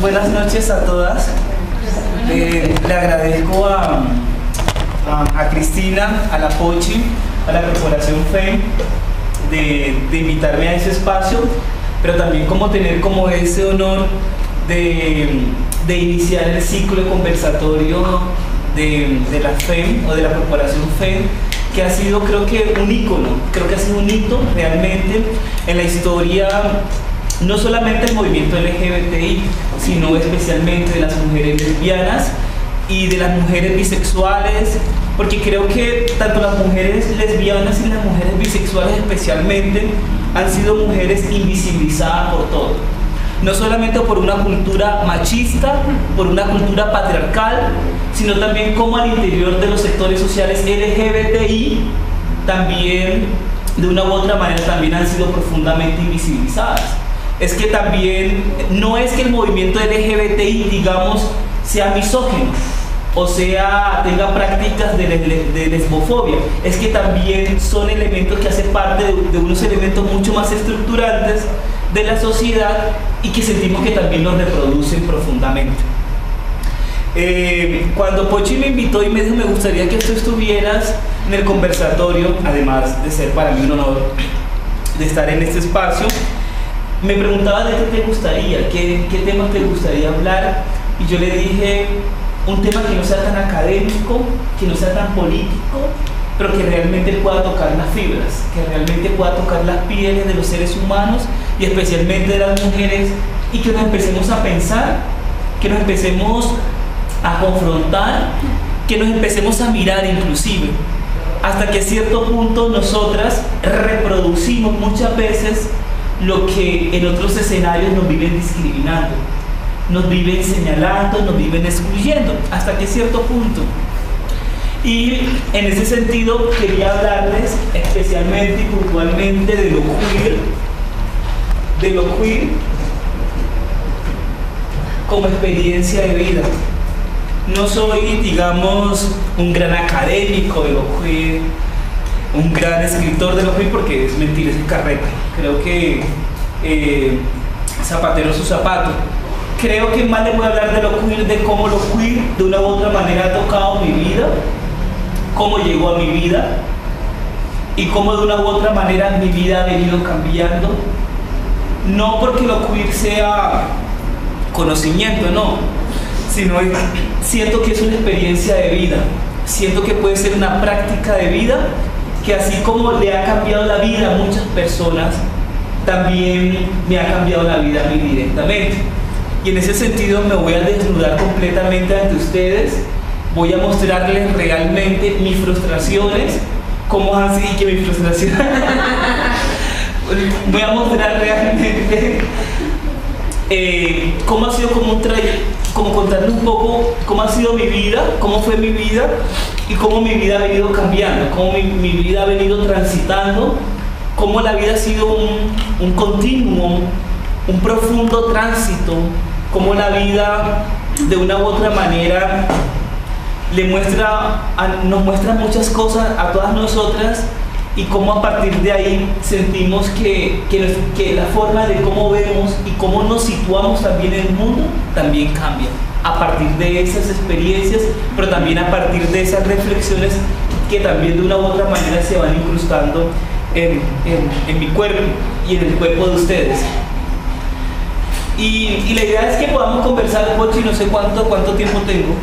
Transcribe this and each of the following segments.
Buenas noches a todas. Le agradezco a Cristina, a la Pochi, a la Corporación FEM de invitarme a ese espacio, pero también tener ese honor de iniciar el ciclo de conversatorio de la FEM o de la Corporación FEM, que ha sido, creo que un ícono, creo que ha sido un hito realmente en la historia, no solamente del movimiento LGBTI, sino especialmente de las mujeres lesbianas y de las mujeres bisexuales, porque creo que tanto las mujeres lesbianas y las mujeres bisexuales especialmente han sido mujeres invisibilizadas por todo. No solamente por una cultura machista, por una cultura patriarcal, sino también como al interior de los sectores sociales LGBTI, también de una u otra manera también han sido profundamente invisibilizadas. Es que también, no es que el movimiento LGBTI, digamos, sea misógino, o sea, tenga prácticas de lesbofobia, es que también son elementos que hacen parte de unos elementos mucho más estructurantes de la sociedad y que sentimos que también nos reproducen profundamente. Cuando Pochi me invitó y me dijo, me gustaría que tú estuvieras en el conversatorio, además de ser para mí un honor de estar en este espacio, me preguntaba de qué te gustaría, qué temas te gustaría hablar, y yo le dije un tema que no sea tan académico, que no sea tan político, pero que realmente pueda tocar las fibras, que realmente pueda tocar las pieles de los seres humanos y especialmente de las mujeres, y que nos empecemos a pensar, que nos empecemos a confrontar, que nos empecemos a mirar inclusive, hasta que a cierto punto nosotras reproducimos muchas veces lo que en otros escenarios nos viven discriminando, nos viven señalando, nos viven excluyendo, hasta que cierto punto. Y en ese sentido quería hablarles especialmente y puntualmente de lo queer como experiencia de vida. No soy, digamos, un gran académico de lo queer, un gran escritor de lo queer, porque es mentira, es carreta. Creo que zapatero su zapato. Creo que más les voy a hablar de lo queer, de cómo lo queer de una u otra manera ha tocado mi vida, cómo llegó a mi vida y cómo de una u otra manera mi vida ha venido cambiando. No porque lo queer sea conocimiento, no, sino siento que es una experiencia de vida, siento que puede ser una práctica de vida que así como le ha cambiado la vida a muchas personas, también me ha cambiado la vida a mí directamente. Y en ese sentido me voy a desnudar completamente ante ustedes, voy a mostrarles realmente mis frustraciones, cómo así que mis frustraciones, voy a mostrar realmente cómo ha sido como contarles un poco cómo ha sido mi vida, cómo fue mi vida y cómo mi vida ha venido cambiando, cómo mi vida ha venido transitando, cómo la vida ha sido un continuum, un profundo tránsito, cómo la vida de una u otra manera nos muestra muchas cosas a todas nosotras y cómo a partir de ahí sentimos que la forma de cómo vemos y cómo nos situamos también en el mundo también cambia a partir de esas experiencias, pero también a partir de esas reflexiones que también de una u otra manera se van incrustando en mi cuerpo y en el cuerpo de ustedes. Y la idea es que podamos conversar, Pochi, no sé cuánto tiempo tengo.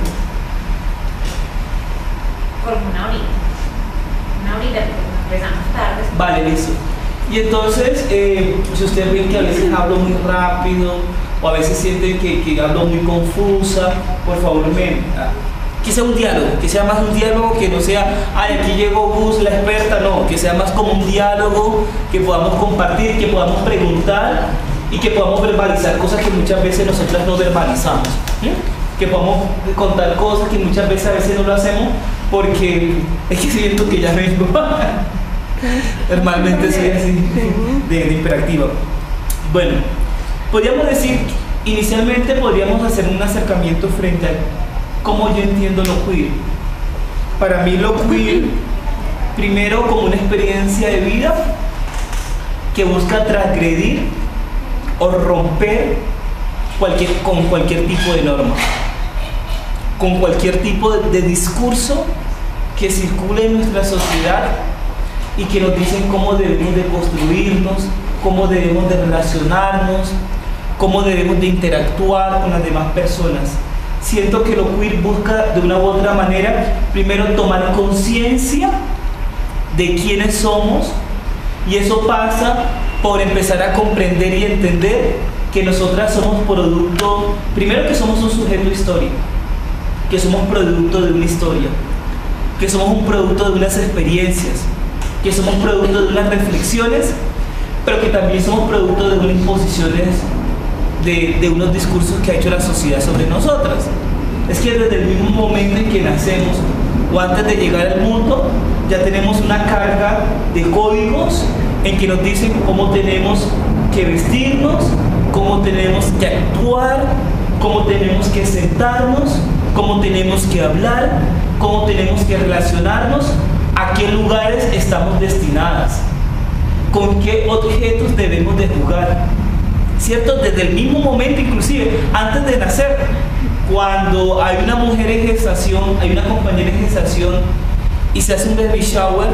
Por una horita, porque empezamos tarde. Vale, listo. Y entonces, si ustedes ven que a veces hablo muy rápido, o a veces sienten que hablo muy confusa, por favor que sea un diálogo, que sea más un diálogo, que no sea, ay, aquí llegó Gus, la experta, no, que sea más como un diálogo, que podamos compartir, que podamos preguntar y que podamos verbalizar cosas que muchas veces nosotras no verbalizamos, ¿sí? Que podamos contar cosas que muchas veces no lo hacemos porque es que siento que ya vengo. Normalmente soy así de hiperactiva. Bueno, podríamos decir, inicialmente podríamos hacer un acercamiento frente a cómo yo entiendo lo queer. Para mí lo queer, primero como una experiencia de vida que busca transgredir o romper con cualquier tipo de norma, con cualquier tipo de discurso que circule en nuestra sociedad y que nos dicen cómo debemos de construirnos, cómo debemos de relacionarnos, cómo debemos de interactuar con las demás personas. Siento que lo queer busca de una u otra manera, primero tomar conciencia de quiénes somos, y eso pasa por empezar a comprender y entender que nosotras somos producto, primero que somos un sujeto histórico, que somos producto de una historia, que somos un producto de unas experiencias, que somos producto de unas reflexiones, pero que también somos producto de unas imposiciones de unos discursos que ha hecho la sociedad sobre nosotras. Es que desde el mismo momento en que nacemos o antes de llegar al mundo ya tenemos una carga de códigos en que nos dicen cómo tenemos que vestirnos, cómo tenemos que actuar, cómo tenemos que sentarnos, cómo tenemos que hablar, cómo tenemos que relacionarnos, a qué lugares estamos destinadas, con qué objetos debemos de jugar, ¿cierto? Desde el mismo momento, inclusive antes de nacer, cuando hay una mujer en gestación, hay una compañera en gestación y se hace un baby shower,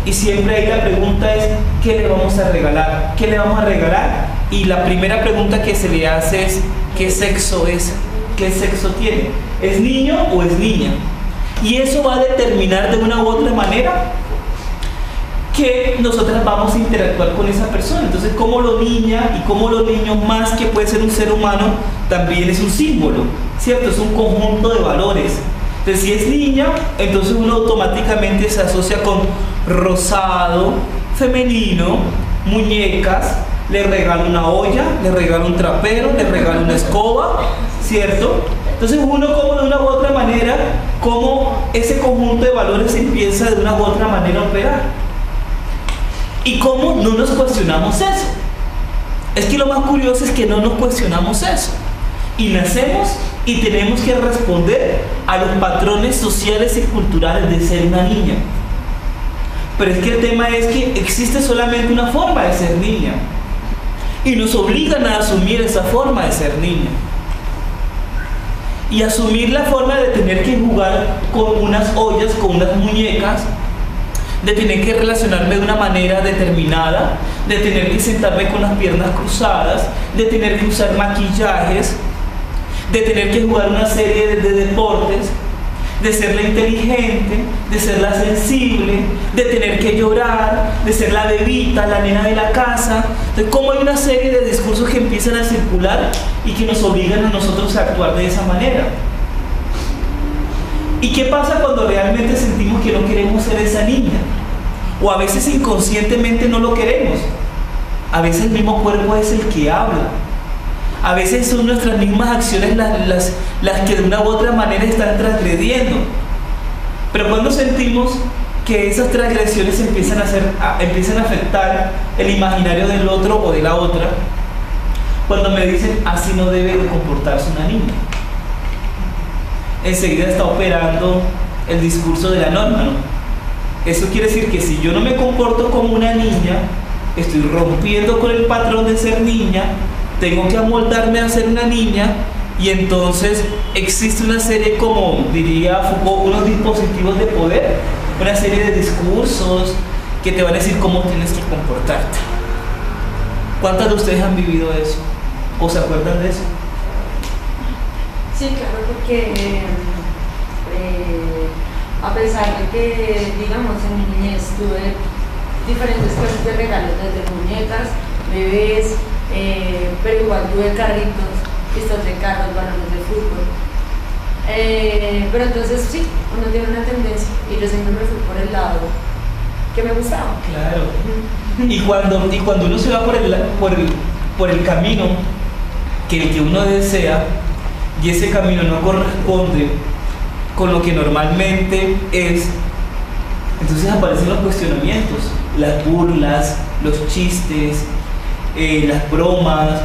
y siempre ahí la pregunta es ¿qué le vamos a regalar? ¿Qué le vamos a regalar? Y la primera pregunta que se le hace es ¿qué sexo es? ¿Qué sexo tiene? ¿Es niño o es niña? Y eso va a determinar de una u otra manera que nosotras vamos a interactuar con esa persona. Entonces, como lo niña y como los niños, más que puede ser un ser humano, también es un símbolo, ¿cierto? Es un conjunto de valores. Entonces, si es niña, entonces uno automáticamente se asocia con rosado, femenino, muñecas, le regalo una olla, le regalo un trapero, le regalo una escoba, ¿cierto? Entonces uno como de una u otra manera, como ese conjunto de valores empieza de una u otra manera a operar. Y cómo no nos cuestionamos eso. Es que lo más curioso es que no nos cuestionamos eso. Y nacemos y tenemos que responder a los patrones sociales y culturales de ser una niña. Pero es que el tema es que existe solamente una forma de ser niña. Y nos obligan a asumir esa forma de ser niña. Y asumir la forma de tener que jugar con unas ollas, con unas muñecas, de tener que relacionarme de una manera determinada, de tener que sentarme con las piernas cruzadas, de tener que usar maquillajes, de tener que jugar una serie de deportes, de ser la inteligente, de ser la sensible, de tener que llorar, de ser la bebita, la nena de la casa. Entonces, como hay una serie de discursos que empiezan a circular y que nos obligan a nosotros a actuar de esa manera. ¿Y qué pasa cuando realmente sentimos que no queremos ser esa niña? O a veces inconscientemente no lo queremos. A veces el mismo cuerpo es el que habla. A veces son nuestras mismas acciones las que de una u otra manera están transgrediendo. Pero cuando sentimos que esas transgresiones empiezan a afectar el imaginario del otro o de la otra, cuando me dicen así no debe de comportarse una niña, enseguida está operando el discurso de la norma, ¿no? Eso quiere decir que si yo no me comporto como una niña, estoy rompiendo con el patrón de ser niña, tengo que amoldarme a ser una niña, y entonces existe una serie, como diría Foucault, unos dispositivos de poder, una serie de discursos que te van a decir cómo tienes que comportarte. ¿Cuántas de ustedes han vivido eso? ¿O se acuerdan de eso? Sí, claro, porque a pesar de que, digamos, en mi niñez tuve diferentes clases de regalos, desde muñecas, bebés, pero igual tuve carritos, pistas de carros, balones de fútbol. Pero entonces sí, uno tiene una tendencia y yo siempre me fui por el lado que me gustaba. Claro. Y cuando uno se va por el camino que uno desea, y ese camino no corresponde con lo que normalmente es, entonces aparecen los cuestionamientos, las burlas, los chistes, las bromas,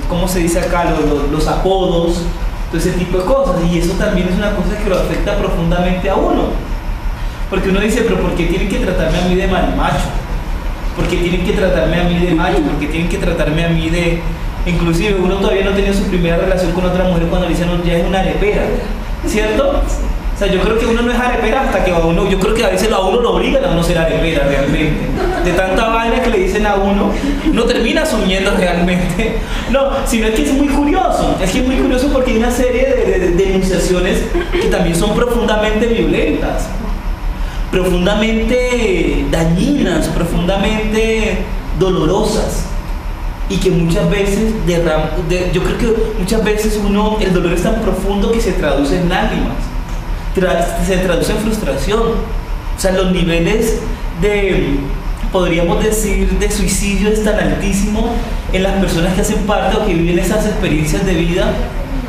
¿cómo se dice acá? Los apodos, todo ese tipo de cosas. Y eso también es una cosa que lo afecta profundamente a uno, porque uno dice, pero ¿por qué tienen que tratarme a mí de marimacho? ¿Por qué tienen que tratarme a mí de macho? ¿Por qué tienen que tratarme a mí Inclusive uno todavía no tenía su primera relación con otra mujer cuando le dicen ya es una arepera, ¿cierto? O sea, yo creo que uno no es arepera hasta que a uno, yo creo que a veces a uno lo obligan a uno ser arepera realmente. De tanta vaina que le dicen a uno, no termina asumiendo realmente. No, sino es que es muy curioso. Es que es muy curioso porque hay una serie de denunciaciones que también son profundamente violentas, profundamente dañinas, profundamente dolorosas. Y que muchas veces yo creo que muchas veces el dolor es tan profundo que se traduce en lágrimas. Se traduce en frustración. O sea, los niveles podríamos decir, de suicidio es tan altísimo en las personas que hacen parte o que viven esas experiencias de vida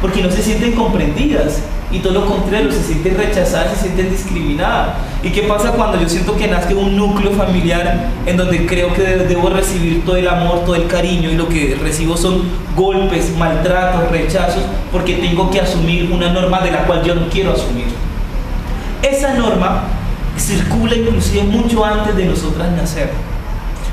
porque no se sienten comprendidas y todo lo contrario, se sienten rechazadas, se sienten discriminadas. ¿Y qué pasa cuando yo siento que nazca un núcleo familiar en donde creo que debo recibir todo el amor, todo el cariño y lo que recibo son golpes, maltratos, rechazos porque tengo que asumir una norma de la cual yo no quiero asumir? Esa norma circula inclusive mucho antes de nosotras nacer,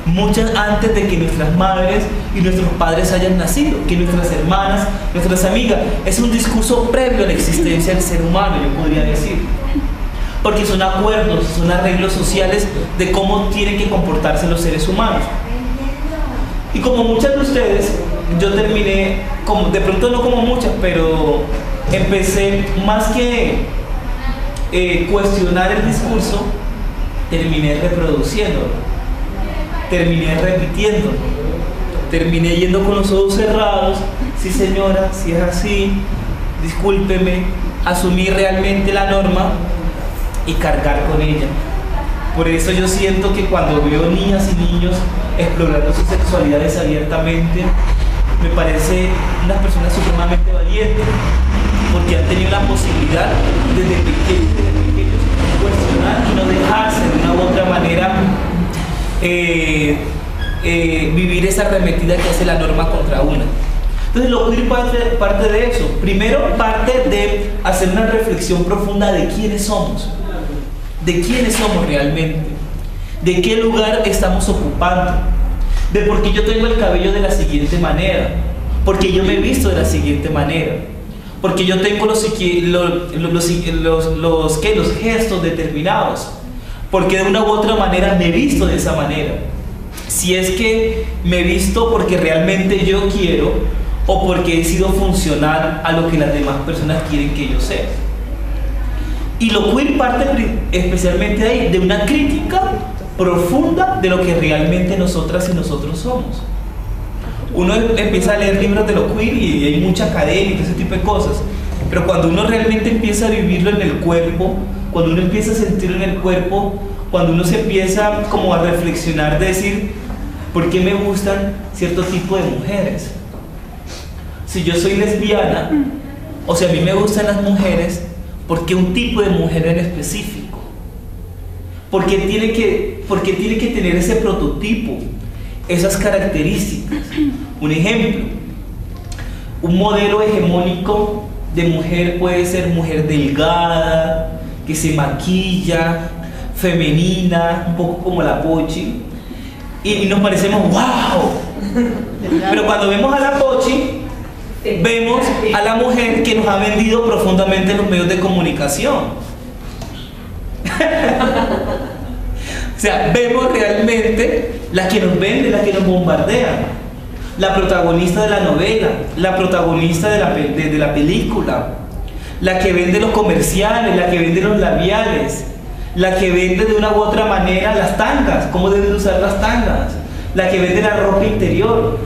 mucho antes de que nuestras madres y nuestros padres hayan nacido, que nuestras hermanas, nuestras amigas. Es un discurso previo a la existencia del ser humano, yo podría decir, porque son acuerdos, son arreglos sociales de cómo tienen que comportarse los seres humanos. Y como muchas de ustedes, yo terminé, de pronto no como muchas, pero empecé más que cuestionar el discurso, terminé reproduciéndolo, terminé repitiéndolo, terminé yendo con los ojos cerrados. Sí, señora, si es así, discúlpeme, asumir realmente la norma y cargar con ella. Por eso yo siento que cuando veo niñas y niños explorando sus sexualidades abiertamente, me parece unas personas supremamente valientes, porque han tenido la posibilidad desde pequeños cuestionar y no dejarse de una u otra manera vivir esa arremetida que hace la norma contra una. Entonces lo queer parte de eso. Primero parte de hacer una reflexión profunda de quiénes somos realmente, de qué lugar estamos ocupando, de por qué yo tengo el cabello de la siguiente manera, porque yo me he visto de la siguiente manera, porque yo tengo los gestos determinados, porque de una u otra manera me he visto de esa manera. Si es que me he visto porque realmente yo quiero o porque he sido funcional a lo que las demás personas quieren que yo sea. Y lo queer parte especialmente ahí de una crítica profunda de lo que realmente nosotras y nosotros somos. Uno empieza a leer libros de lo queer y hay mucha academia y ese tipo de cosas, pero cuando uno realmente empieza a vivirlo en el cuerpo, cuando uno empieza a sentirlo en el cuerpo, cuando uno se empieza como a reflexionar de decir, ¿por qué me gustan cierto tipo de mujeres? Si yo soy lesbiana, o si a mí me gustan las mujeres, ¿por qué un tipo de mujer en específico? ¿Por qué tiene que tener ese prototipo, esas características? Un ejemplo, un modelo hegemónico de mujer puede ser mujer delgada, que se maquilla, femenina, un poco como la Pochi, y nos parecemos ¡wow! Pero cuando vemos a la Pochi, vemos a la mujer que nos ha vendido profundamente en los medios de comunicación. O sea, vemos realmente la que nos vende, la que nos bombardea, la protagonista de la novela, la protagonista de la película, la que vende los comerciales, la que vende los labiales, la que vende de una u otra manera las tangas, cómo deben usar las tangas, la que vende la ropa interior.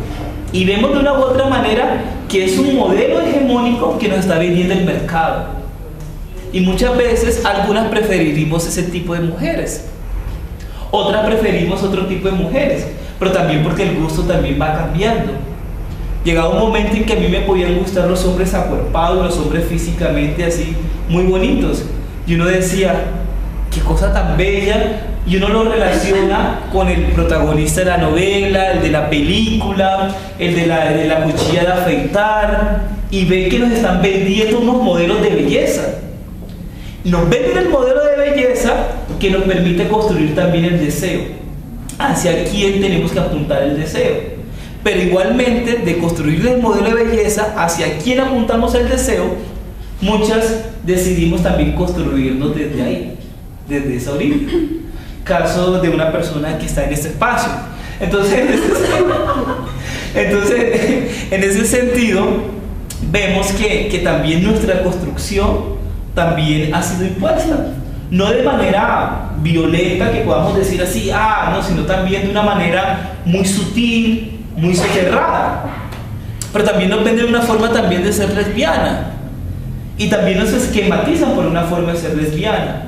Y vemos de una u otra manera que es un modelo hegemónico que nos está vendiendo el mercado. Y muchas veces algunas preferimos ese tipo de mujeres, otras preferimos otro tipo de mujeres, pero también porque el gusto también va cambiando. Llegaba un momento en que a mí me podían gustar los hombres acuerpados, los hombres físicamente así, muy bonitos. Y uno decía, qué cosa tan bella, y uno lo relaciona con el protagonista de la novela, el de la película, el de la cuchilla de afeitar, y ve que nos están vendiendo unos modelos de belleza. Nos venden el modelo de belleza que nos permite construir también el deseo, hacia quién tenemos que apuntar el deseo. Pero igualmente, de construir el modelo de belleza hacia quien apuntamos el deseo, muchas decidimos también construirnos desde ahí, desde esa orilla. Caso de una persona que está en este espacio. Entonces, en ese sentido, vemos que también nuestra construcción también ha sido impuesta. No de manera violenta, que podamos decir así, no, sino también de una manera muy sutil, muy soterrada. Pero también nos venden una forma también de ser lesbiana. Y también nos esquematizan por una forma de ser lesbiana.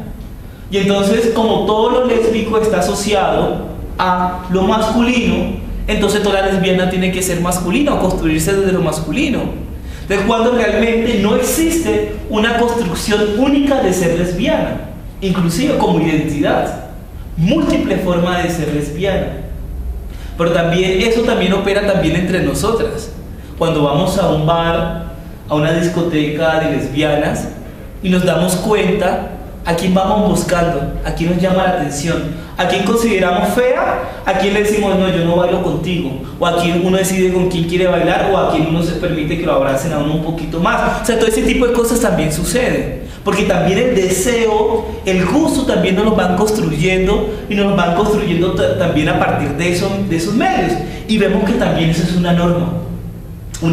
Y entonces, como todo lo lésbico está asociado a lo masculino, entonces toda lesbiana tiene que ser masculina o construirse desde lo masculino. De cuando realmente no existe una construcción única de ser lesbiana, inclusive como identidad, múltiples formas de ser lesbiana. Pero también eso también opera también entre nosotras. Cuando vamos a un bar, a una discoteca de lesbianas y nos damos cuenta a quién vamos buscando, a quién nos llama la atención, a quién consideramos fea, a quién le decimos no, yo no bailo contigo, o a quién uno decide con quién quiere bailar, o a quién uno se permite que lo abracen a uno un poquito más. O sea, todo ese tipo de cosas también sucede, porque también el deseo, el gusto también nos lo van construyendo y nos lo van construyendo también a partir de esos medios. Y vemos que también eso es una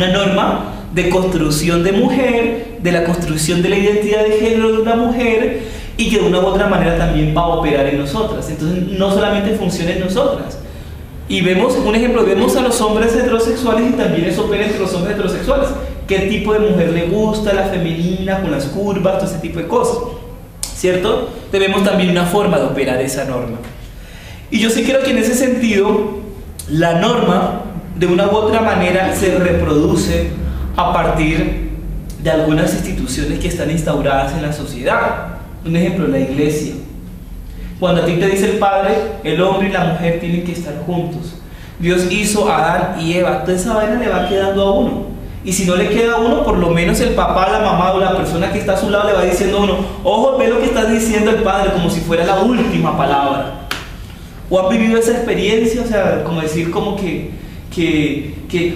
norma de construcción de mujer, de la construcción de la identidad de género de una mujer, y que de una u otra manera también va a operar en nosotras. Entonces no solamente funciona en nosotras. Y vemos un ejemplo, vemos a los hombres heterosexuales y también eso opera entre los hombres heterosexuales. ¿Qué tipo de mujer le gusta? La femenina, con las curvas, todo ese tipo de cosas, ¿cierto? Tenemos también una forma de operar esa norma. Y yo sí creo que en ese sentido la norma de una u otra manera se reproduce a partir de algunas instituciones que están instauradas en la sociedad. Un ejemplo, la iglesia. Cuando a ti te dice el Padre, el hombre y la mujer tienen que estar juntos. Dios hizo a Adán y Eva, toda esa vaina le va quedando a uno. Y si no le queda a uno, por lo menos el papá, la mamá o la persona que está a su lado le va diciendo a uno, ojo, ve lo que está diciendo el Padre, como si fuera la última palabra. ¿O han vivido esa experiencia? O sea, como decir como o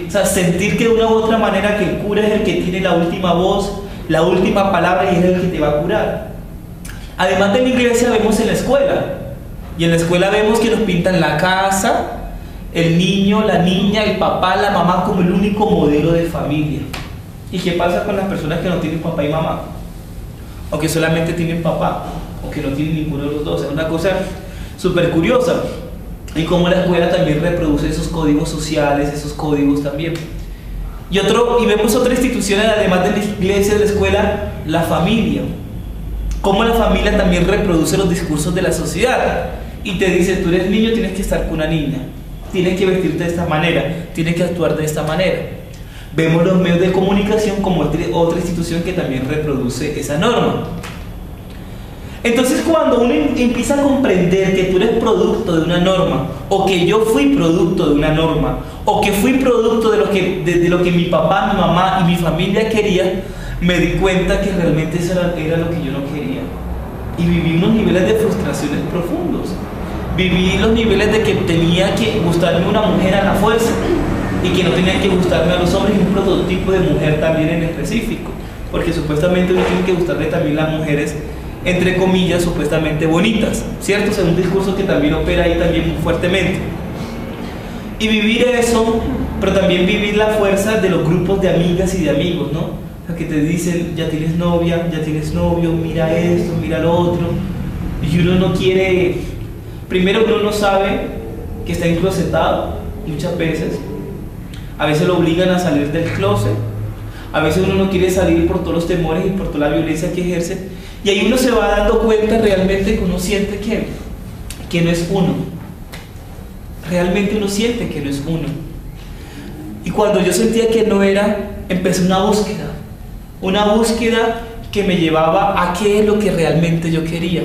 sea, sentir que de una u otra manera que el cura es el que tiene la última voz, la última palabra y es el que te va a curar. Además de la iglesia vemos en la escuela, y en la escuela vemos que nos pintan la casa, el niño, la niña, el papá, la mamá como el único modelo de familia. ¿Y qué pasa con las personas que no tienen papá y mamá? O que solamente tienen papá, o que no tienen ninguno de los dos. Es una cosa súper curiosa. Y cómo la escuela también reproduce esos códigos sociales, esos códigos también. Y vemos otra institución, además de la iglesia, de la escuela, la familia. Cómo la familia también reproduce los discursos de la sociedad. Y te dice, tú eres niño, tienes que estar con una niña. Tienes que vestirte de esta manera, tienes que actuar de esta manera. Vemos los medios de comunicación como otra institución que también reproduce esa norma. Entonces cuando uno empieza a comprender que tú eres producto de una norma, o que yo fui producto de una norma, o que fui producto de lo que mi papá, mi mamá y mi familia quería, me di cuenta que realmente eso era lo que yo no quería. Y viví unos niveles de frustraciones profundos. Viví los niveles de que tenía que gustarme una mujer a la fuerza y que no tenía que gustarme a los hombres, y un prototipo de mujer también en específico, porque supuestamente uno tiene que gustarle también las mujeres, entre comillas, supuestamente bonitas, ¿cierto? O sea, un discurso que también opera ahí también muy fuertemente. Y vivir eso, pero también vivir la fuerza de los grupos de amigas y de amigos, ¿no? O sea, que te dicen, ya tienes novia, ya tienes novio, mira esto, mira lo otro, y uno no quiere. Primero, uno no sabe que está enclosetado muchas veces. A veces lo obligan a salir del closet. A veces uno no quiere salir por todos los temores y por toda la violencia que ejerce. Y ahí uno se va dando cuenta realmente que uno siente que no es uno. Realmente uno siente que no es uno. Y cuando yo sentía que no era, empecé una búsqueda. Una búsqueda que me llevaba a qué es lo que realmente yo quería.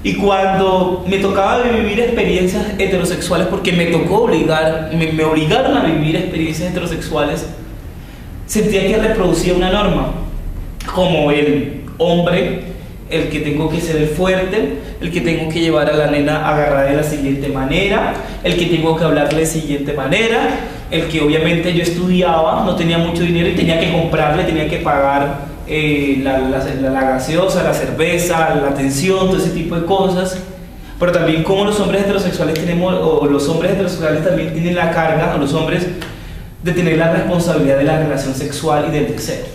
Y cuando me tocaba vivir experiencias heterosexuales, porque me obligaron a vivir experiencias heterosexuales, sentía que reproducía una norma, como el hombre el que tengo que ser el fuerte, el que tengo que llevar a la nena agarrada de la siguiente manera, el que tengo que hablarle de siguiente manera, el que obviamente yo estudiaba, no tenía mucho dinero y tenía que comprarle, tenía que pagar la gaseosa, la cerveza, la atención, todo ese tipo de cosas. Pero también como los hombres heterosexuales tenemos, o los hombres heterosexuales también tienen la carga, o los hombres, de tener la responsabilidad de la relación sexual y del deseo.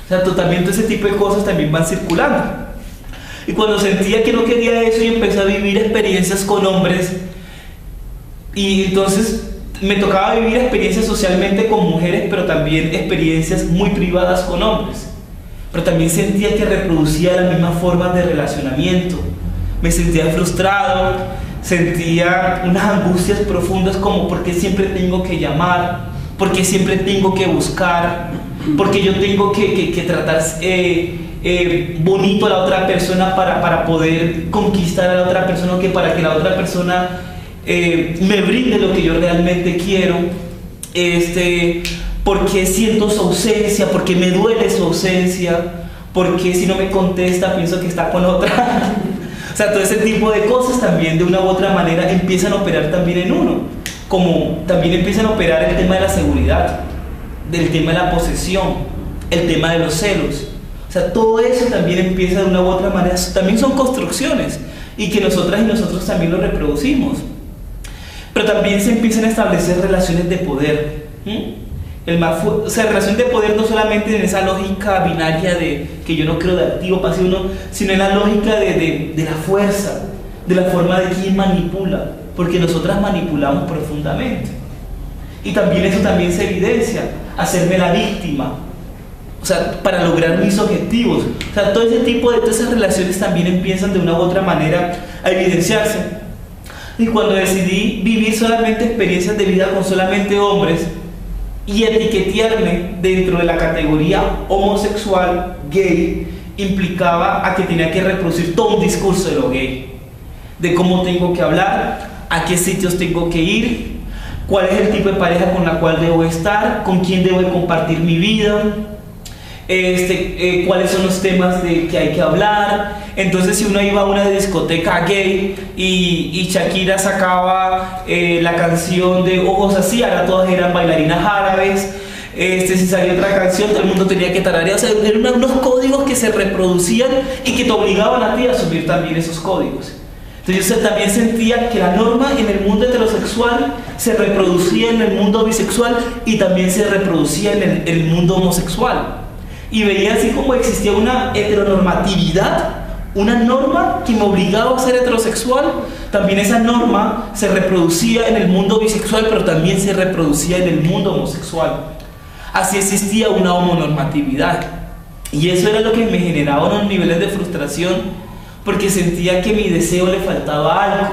O sea, totalmente ese tipo de cosas también van circulando. Y cuando sentía que no quería eso y empecé a vivir experiencias con hombres, y entonces me tocaba vivir experiencias socialmente con mujeres, pero también experiencias muy privadas con hombres. Pero también sentía que reproducía las mismas formas de relacionamiento. Me sentía frustrado, sentía unas angustias profundas como ¿por qué siempre tengo que llamar? ¿Por qué siempre tengo que buscar? ¿Por qué yo tengo que tratar bonito a la otra persona para poder conquistar a la otra persona, o que para que la otra persona me brinde lo que yo realmente quiero? ¿Por qué siento su ausencia? ¿Por qué me duele su ausencia? ¿Por qué si no me contesta pienso que está con otra? O sea, todo ese tipo de cosas también de una u otra manera empiezan a operar también en uno, como también empiezan a operar el tema de la seguridad, del tema de la posesión, el tema de los celos. O sea, todo eso también empieza de una u otra manera, también son construcciones y que nosotras y nosotros también lo reproducimos. Pero también se empiezan a establecer relaciones de poder. O sea, relación de poder no solamente en esa lógica binaria de que yo no creo de activo, pasivo, no, sino en la lógica de la fuerza, de la forma de quién manipula, porque nosotras manipulamos profundamente. Y también eso también se evidencia, hacerme la víctima, o sea, para lograr mis objetivos. O sea, todo ese tipo de todas esas relaciones también empiezan de una u otra manera a evidenciarse. Y cuando decidí vivir solamente experiencias de vida con solamente hombres y etiquetearme dentro de la categoría homosexual, gay, implicaba a que tenía que reproducir todo un discurso de lo gay, de cómo tengo que hablar, a qué sitios tengo que ir, cuál es el tipo de pareja con la cual debo estar, con quién debo compartir mi vida, cuáles son los temas que hay que hablar. Entonces, si uno iba a una discoteca gay y Shakira sacaba la canción de Ojos Así, ahora todas eran bailarinas árabes. Si salía otra canción, todo el mundo tenía que tararear. O sea, eran unos códigos que se reproducían y que te obligaban a ti a asumir también esos códigos. Entonces yo también sentía que la norma en el mundo heterosexual se reproducía en el mundo bisexual y también se reproducía en el mundo homosexual. Y veía así como existía una heteronormatividad, una norma que me obligaba a ser heterosexual. También esa norma se reproducía en el mundo bisexual, pero también se reproducía en el mundo homosexual. Así existía una homonormatividad. Y eso era lo que me generaba unos niveles de frustración, porque sentía que mi deseo le faltaba algo,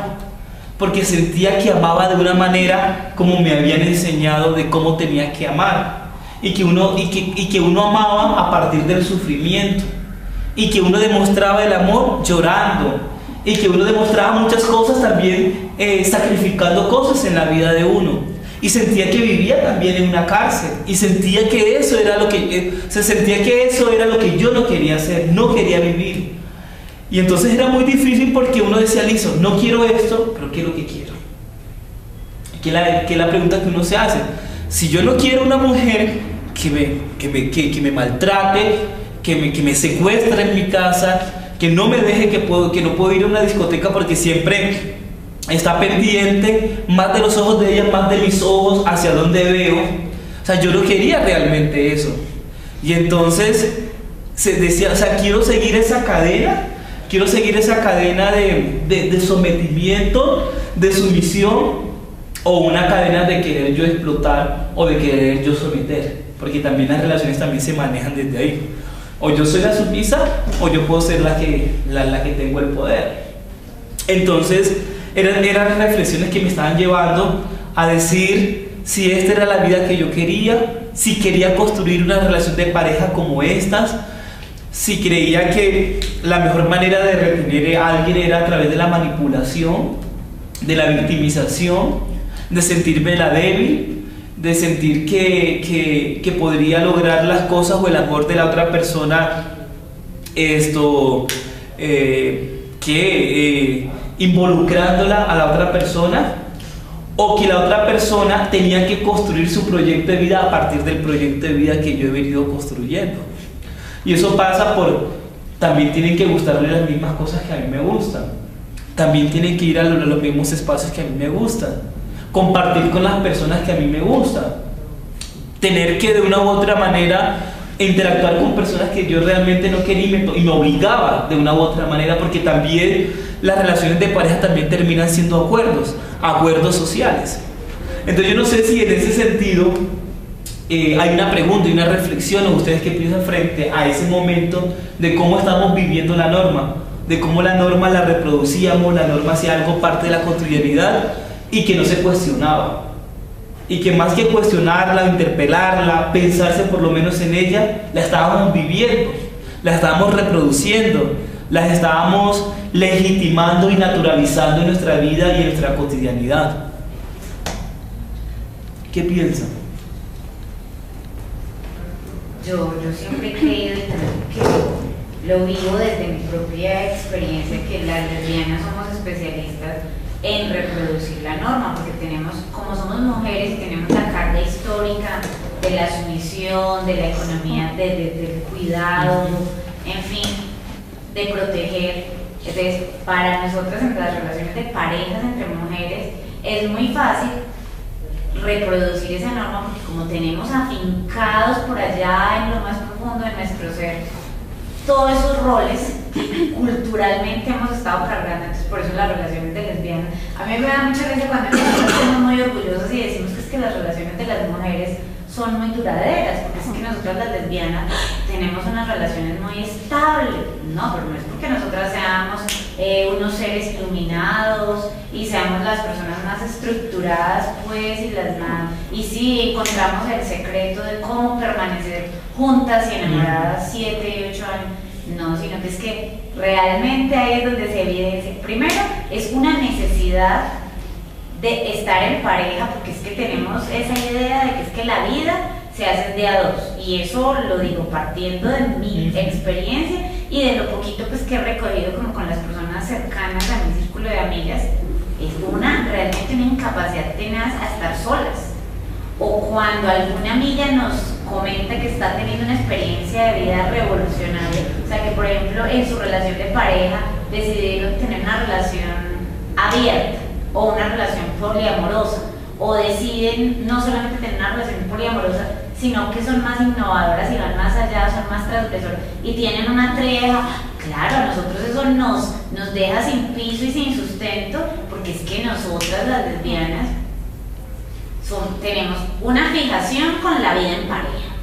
porque sentía que amaba de una manera como me habían enseñado de cómo tenía que amar, y que uno amaba a partir del sufrimiento, y que uno demostraba el amor llorando, y que uno demostraba muchas cosas también sacrificando cosas en la vida de uno. Y sentía que vivía también en una cárcel, y sentía que eso era lo que yo no quería hacer, no quería vivir. Y entonces era muy difícil porque uno decía, listo, no quiero esto, pero ¿qué es lo que quiero? ¿Qué es la pregunta que uno se hace? Si yo no quiero una mujer que me maltrate, que me secuestre en mi casa, que no me deje, que no puedo ir a una discoteca porque siempre está pendiente más de los ojos de ella, más de mis ojos, hacia dónde veo. O sea, yo no quería realmente eso. Y entonces se decía, o sea, quiero seguir esa cadena de sometimiento, de sumisión, o una cadena de querer yo explotar o de querer yo someter, porque también las relaciones también se manejan desde ahí. O yo soy la sumisa o yo puedo ser la que tengo el poder. Entonces eran reflexiones que me estaban llevando a decir si esta era la vida que yo quería, si quería construir una relación de pareja como estas, si creía que la mejor manera de retener a alguien era a través de la manipulación, de la victimización, de sentirme la débil, de sentir que podría lograr las cosas o el amor de la otra persona involucrándola a la otra persona, o que la otra persona tenía que construir su proyecto de vida a partir del proyecto de vida que yo he venido construyendo. Y eso pasa por, también tienen que gustarle las mismas cosas que a mí me gustan, también tienen que ir a los mismos espacios que a mí me gustan, compartir con las personas que a mí me gustan, tener que de una u otra manera interactuar con personas que yo realmente no quería y me obligaba de una u otra manera, porque también las relaciones de pareja también terminan siendo acuerdos sociales. Entonces yo no sé si en ese sentido hay una pregunta y una reflexión, o ustedes qué piensan frente a ese momento de cómo estamos viviendo la norma, de cómo la norma la reproducíamos, la norma hacía algo parte de la cotidianidad y que no se cuestionaba. Y que más que cuestionarla, interpelarla, pensarse por lo menos en ella, la estábamos viviendo, la estábamos reproduciendo, las estábamos legitimando y naturalizando en nuestra vida y en nuestra cotidianidad. ¿Qué piensan? Yo siempre he creído y también que lo vivo desde mi propia experiencia, que las lesbianas somos especialistas en reproducir la norma, porque tenemos, como somos mujeres, tenemos la carga histórica de la sumisión, de la economía, del cuidado, en fin, de proteger. Entonces, para nosotras en las relaciones de parejas entre mujeres es muy fácil reproducir esa norma, porque como tenemos afincados por allá en lo más profundo de nuestro ser todos esos roles que culturalmente hemos estado cargando, entonces por eso las relaciones de lesbianas, a mí me da mucha risa cuando nosotros estamos muy orgullosos y decimos que es que las relaciones de las mujeres son muy duraderas, porque es que nosotras las lesbianas tenemos unas relaciones muy estables, no, pero no es porque nosotras seamos unos seres iluminados y seamos las personas más estructuradas, pues, y sí encontramos el secreto de cómo permanecer juntas y enamoradas 7 y 8 años, no, sino que es que realmente ahí es donde se evidencia. Primero, es una necesidad de estar en pareja, porque es que tenemos esa idea de que es que la vida se hace de a dos, y eso lo digo partiendo de mi experiencia y de lo poquito pues que he recogido como con las personas cercanas a mi círculo de amigas. Es realmente una incapacidad tenaz a estar solas, o cuando alguna amiga nos comenta que está teniendo una experiencia de vida revolucionaria, o sea que por ejemplo en su relación de pareja decidieron tener una relación abierta o una relación poliamorosa, o deciden no solamente tener una relación poliamorosa, sino que son más innovadoras y van más allá, son más transgresoras y tienen una treja. Claro, a nosotros eso nos deja sin piso y sin sustento, porque es que nosotras las lesbianas tenemos una fijación con la vida en pareja,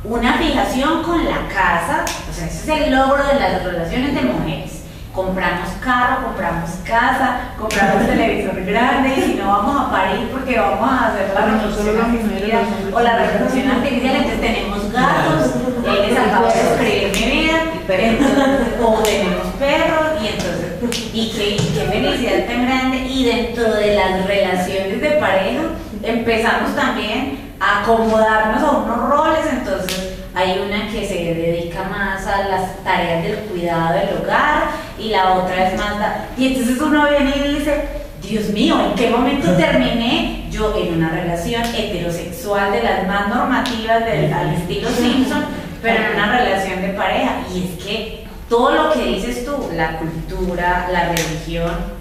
una fijación con la casa, o sea, ese es el logro de las relaciones de mujeres. Compramos carro, compramos casa, compramos televisor grande, y si no vamos a parir porque vamos a hacer la reproducción artificial o la reproducción artificial, entonces tenemos gatos, les acabo de escribir mi vida, entonces, o tenemos perros, y entonces, y qué felicidad tan grande. Y dentro de las relaciones de pareja empezamos también a acomodarnos a unos roles, entonces hay una que se dedica más a las tareas del cuidado del hogar y la otra es más y entonces uno viene y dice, Dios mío, ¿en qué momento terminé yo en una relación heterosexual de las más normativas al estilo Simpson, pero en una relación de pareja? Y es que todo lo que dices tú, la cultura, la religión,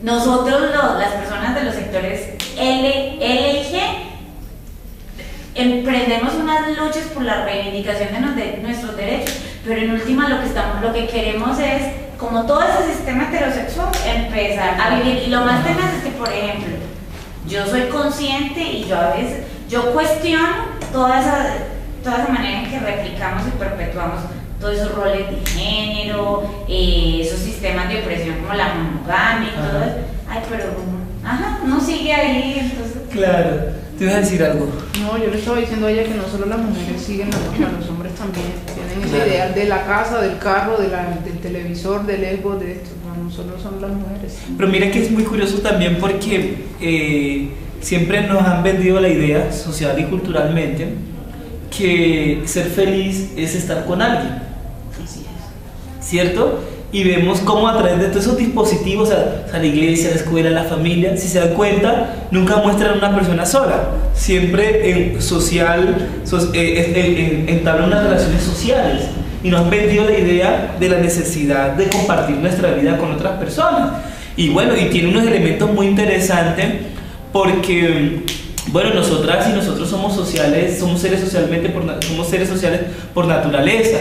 nosotros las personas de los sectores L y G emprendemos unas luchas por la reivindicación de nuestros derechos, pero en última lo que queremos es, como todo ese sistema heterosexual, empezar a vivir. Y lo más tenaz es que, por ejemplo, yo soy consciente y yo a veces cuestiono toda esa manera en que replicamos y perpetuamos todos esos roles de género, esos sistemas de opresión como la monogamia y todo eso. Ay, pero no sigue ahí, entonces. Claro. ¿Te ibas a decir algo? No, yo le estaba diciendo a ella que no solo las mujeres siguen la norma, los hombres también tienen ese ideal de la casa, del carro, del televisor, del ego, de esto. No solo son las mujeres. Pero mira que es muy curioso también porque siempre nos han vendido la idea social y culturalmente que ser feliz es estar con alguien. Así es. ¿Cierto? y vemos cómo a través de todos esos dispositivos, o sea, la iglesia, la escuela, la familia, si se dan cuenta, nunca muestran a una persona sola, siempre entablan unas relaciones sociales y nos han vendido la idea de la necesidad de compartir nuestra vida con otras personas. Y bueno, y tiene unos elementos muy interesantes porque, bueno, nosotras y nosotros somos sociales, somos seres sociales por naturaleza,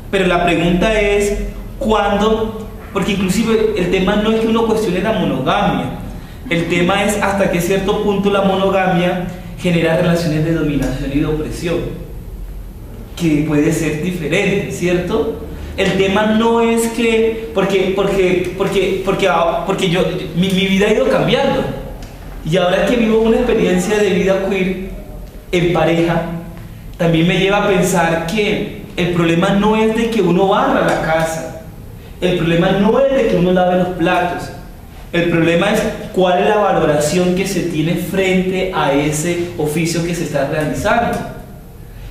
pero la pregunta es ¿cuándo? Porque inclusive el tema no es que uno cuestione la monogamia, el tema es hasta qué cierto punto la monogamia genera relaciones de dominación y de opresión, que puede ser diferente, ¿cierto? El tema no es que, porque mi vida ha ido cambiando, y ahora que vivo una experiencia de vida queer en pareja, también me lleva a pensar que el problema no es de que uno barra la casa, el problema no es de que uno lave los platos, el problema es cuál es la valoración que se tiene frente a ese oficio que se está realizando.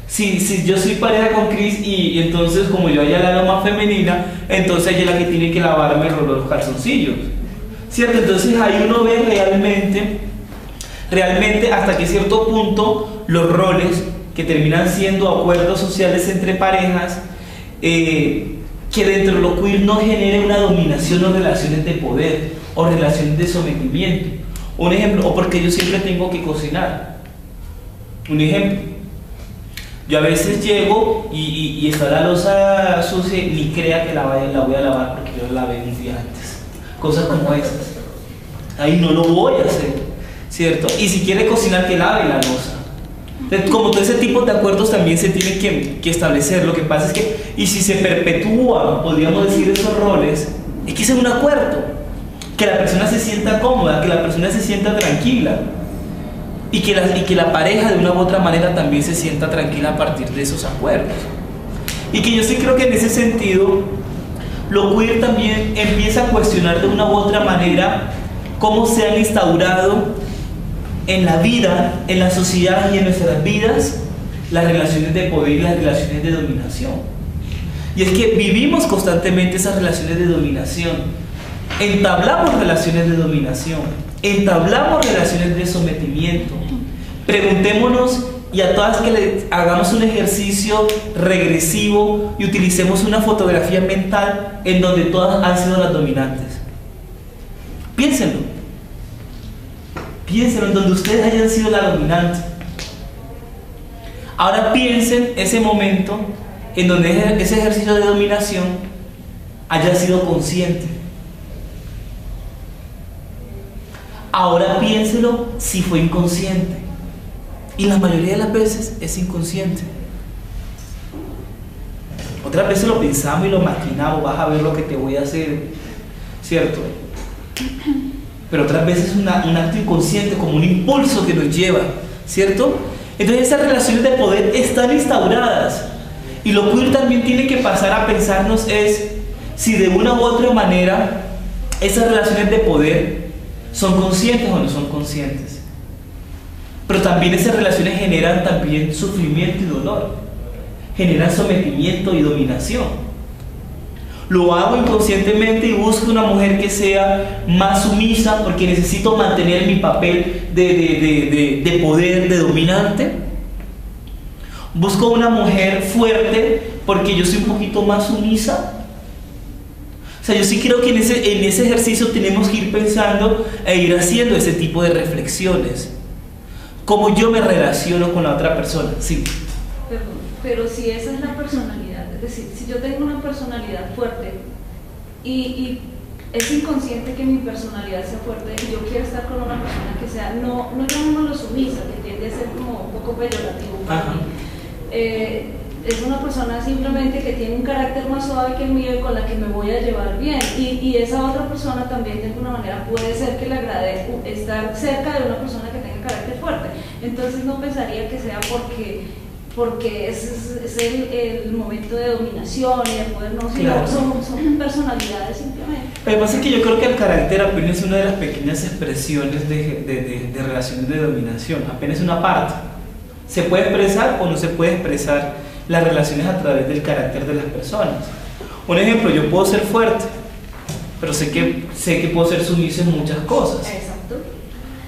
Si yo soy pareja con Cris y entonces como yo a ella la veo más femenina, entonces ella es la que tiene que lavarme los calzoncillos, ¿cierto? Entonces ahí uno ve realmente hasta que cierto punto los roles que terminan siendo acuerdos sociales entre parejas, que dentro de lo queer no genere una dominación o relaciones de poder o relaciones de sometimiento. Un ejemplo, o porque yo siempre tengo que cocinar. Un ejemplo, yo a veces llego y está la loza sucia, ni crea que la voy a lavar porque yo la lavé un día antes. Cosas como esas. Ahí no lo voy a hacer, ¿cierto? Y si quiere cocinar, que lave la loza. Como todo ese tipo de acuerdos también se tienen que establecer. Lo que pasa es que, y si se perpetúan, podríamos decir, esos roles, es que es un acuerdo, que la persona se sienta cómoda, que la persona se sienta tranquila, y que la pareja de una u otra manera también se sienta tranquila a partir de esos acuerdos. Y que yo sí creo que en ese sentido lo queer también empieza a cuestionar de una u otra manera cómo se han instaurado en la vida, en la sociedad y en nuestras vidas las relaciones de poder y las relaciones de dominación. Y es que vivimos constantemente esas relaciones de dominación, entablamos relaciones de dominación, entablamos relaciones de sometimiento. Preguntémonos, y a todas que hagamos un ejercicio regresivo y utilicemos una fotografía mental en donde todas han sido las dominantes. Piénsenlo. Piénsenlo en donde ustedes hayan sido la dominante. Ahora piensen ese momento en donde ese ejercicio de dominación haya sido consciente. Ahora piénselo si fue inconsciente. Y la mayoría de las veces es inconsciente. Otras veces lo pensamos y lo maquinamos, vas a ver lo que te voy a hacer, ¿cierto? Pero otras veces es un acto inconsciente, como un impulso que nos lleva, ¿cierto? Entonces esas relaciones de poder están instauradas, y lo queer también tiene que pasar a pensarnos es si de una u otra manera esas relaciones de poder son conscientes o no son conscientes. Pero también esas relaciones generan también sufrimiento y dolor, generan sometimiento y dominación. Lo hago inconscientemente y busco una mujer que sea más sumisa porque necesito mantener mi papel de poder, de dominante. Busco una mujer fuerte porque yo soy un poquito más sumisa. O sea, yo sí creo que en ese ejercicio tenemos que ir pensando e ir haciendo ese tipo de reflexiones. Cómo yo me relaciono con la otra persona. Sí. Pero si esa es la personalidad, es decir, si yo tengo una personalidad fuerte y es inconsciente que mi personalidad sea fuerte y yo quiero estar con una persona que sea, no llamémoslo sumisa, que tiende a ser como un poco peyorativo para mí. Es una persona simplemente que tiene un carácter más suave que el mío y con la que me voy a llevar bien, y esa otra persona también de alguna manera puede ser que le agrade estar cerca de una persona que tenga carácter fuerte. Entonces no pensaría que sea porque es el momento de dominación y de poder, no, claro. son personalidades simplemente. Lo que pasa es que yo creo que el carácter apenas es una de las pequeñas expresiones de relaciones de dominación, apenas una parte. Se puede expresar o no se puede expresar las relaciones a través del carácter de las personas. Un ejemplo, yo puedo ser fuerte, pero sé que puedo ser sumiso en muchas cosas. Exacto.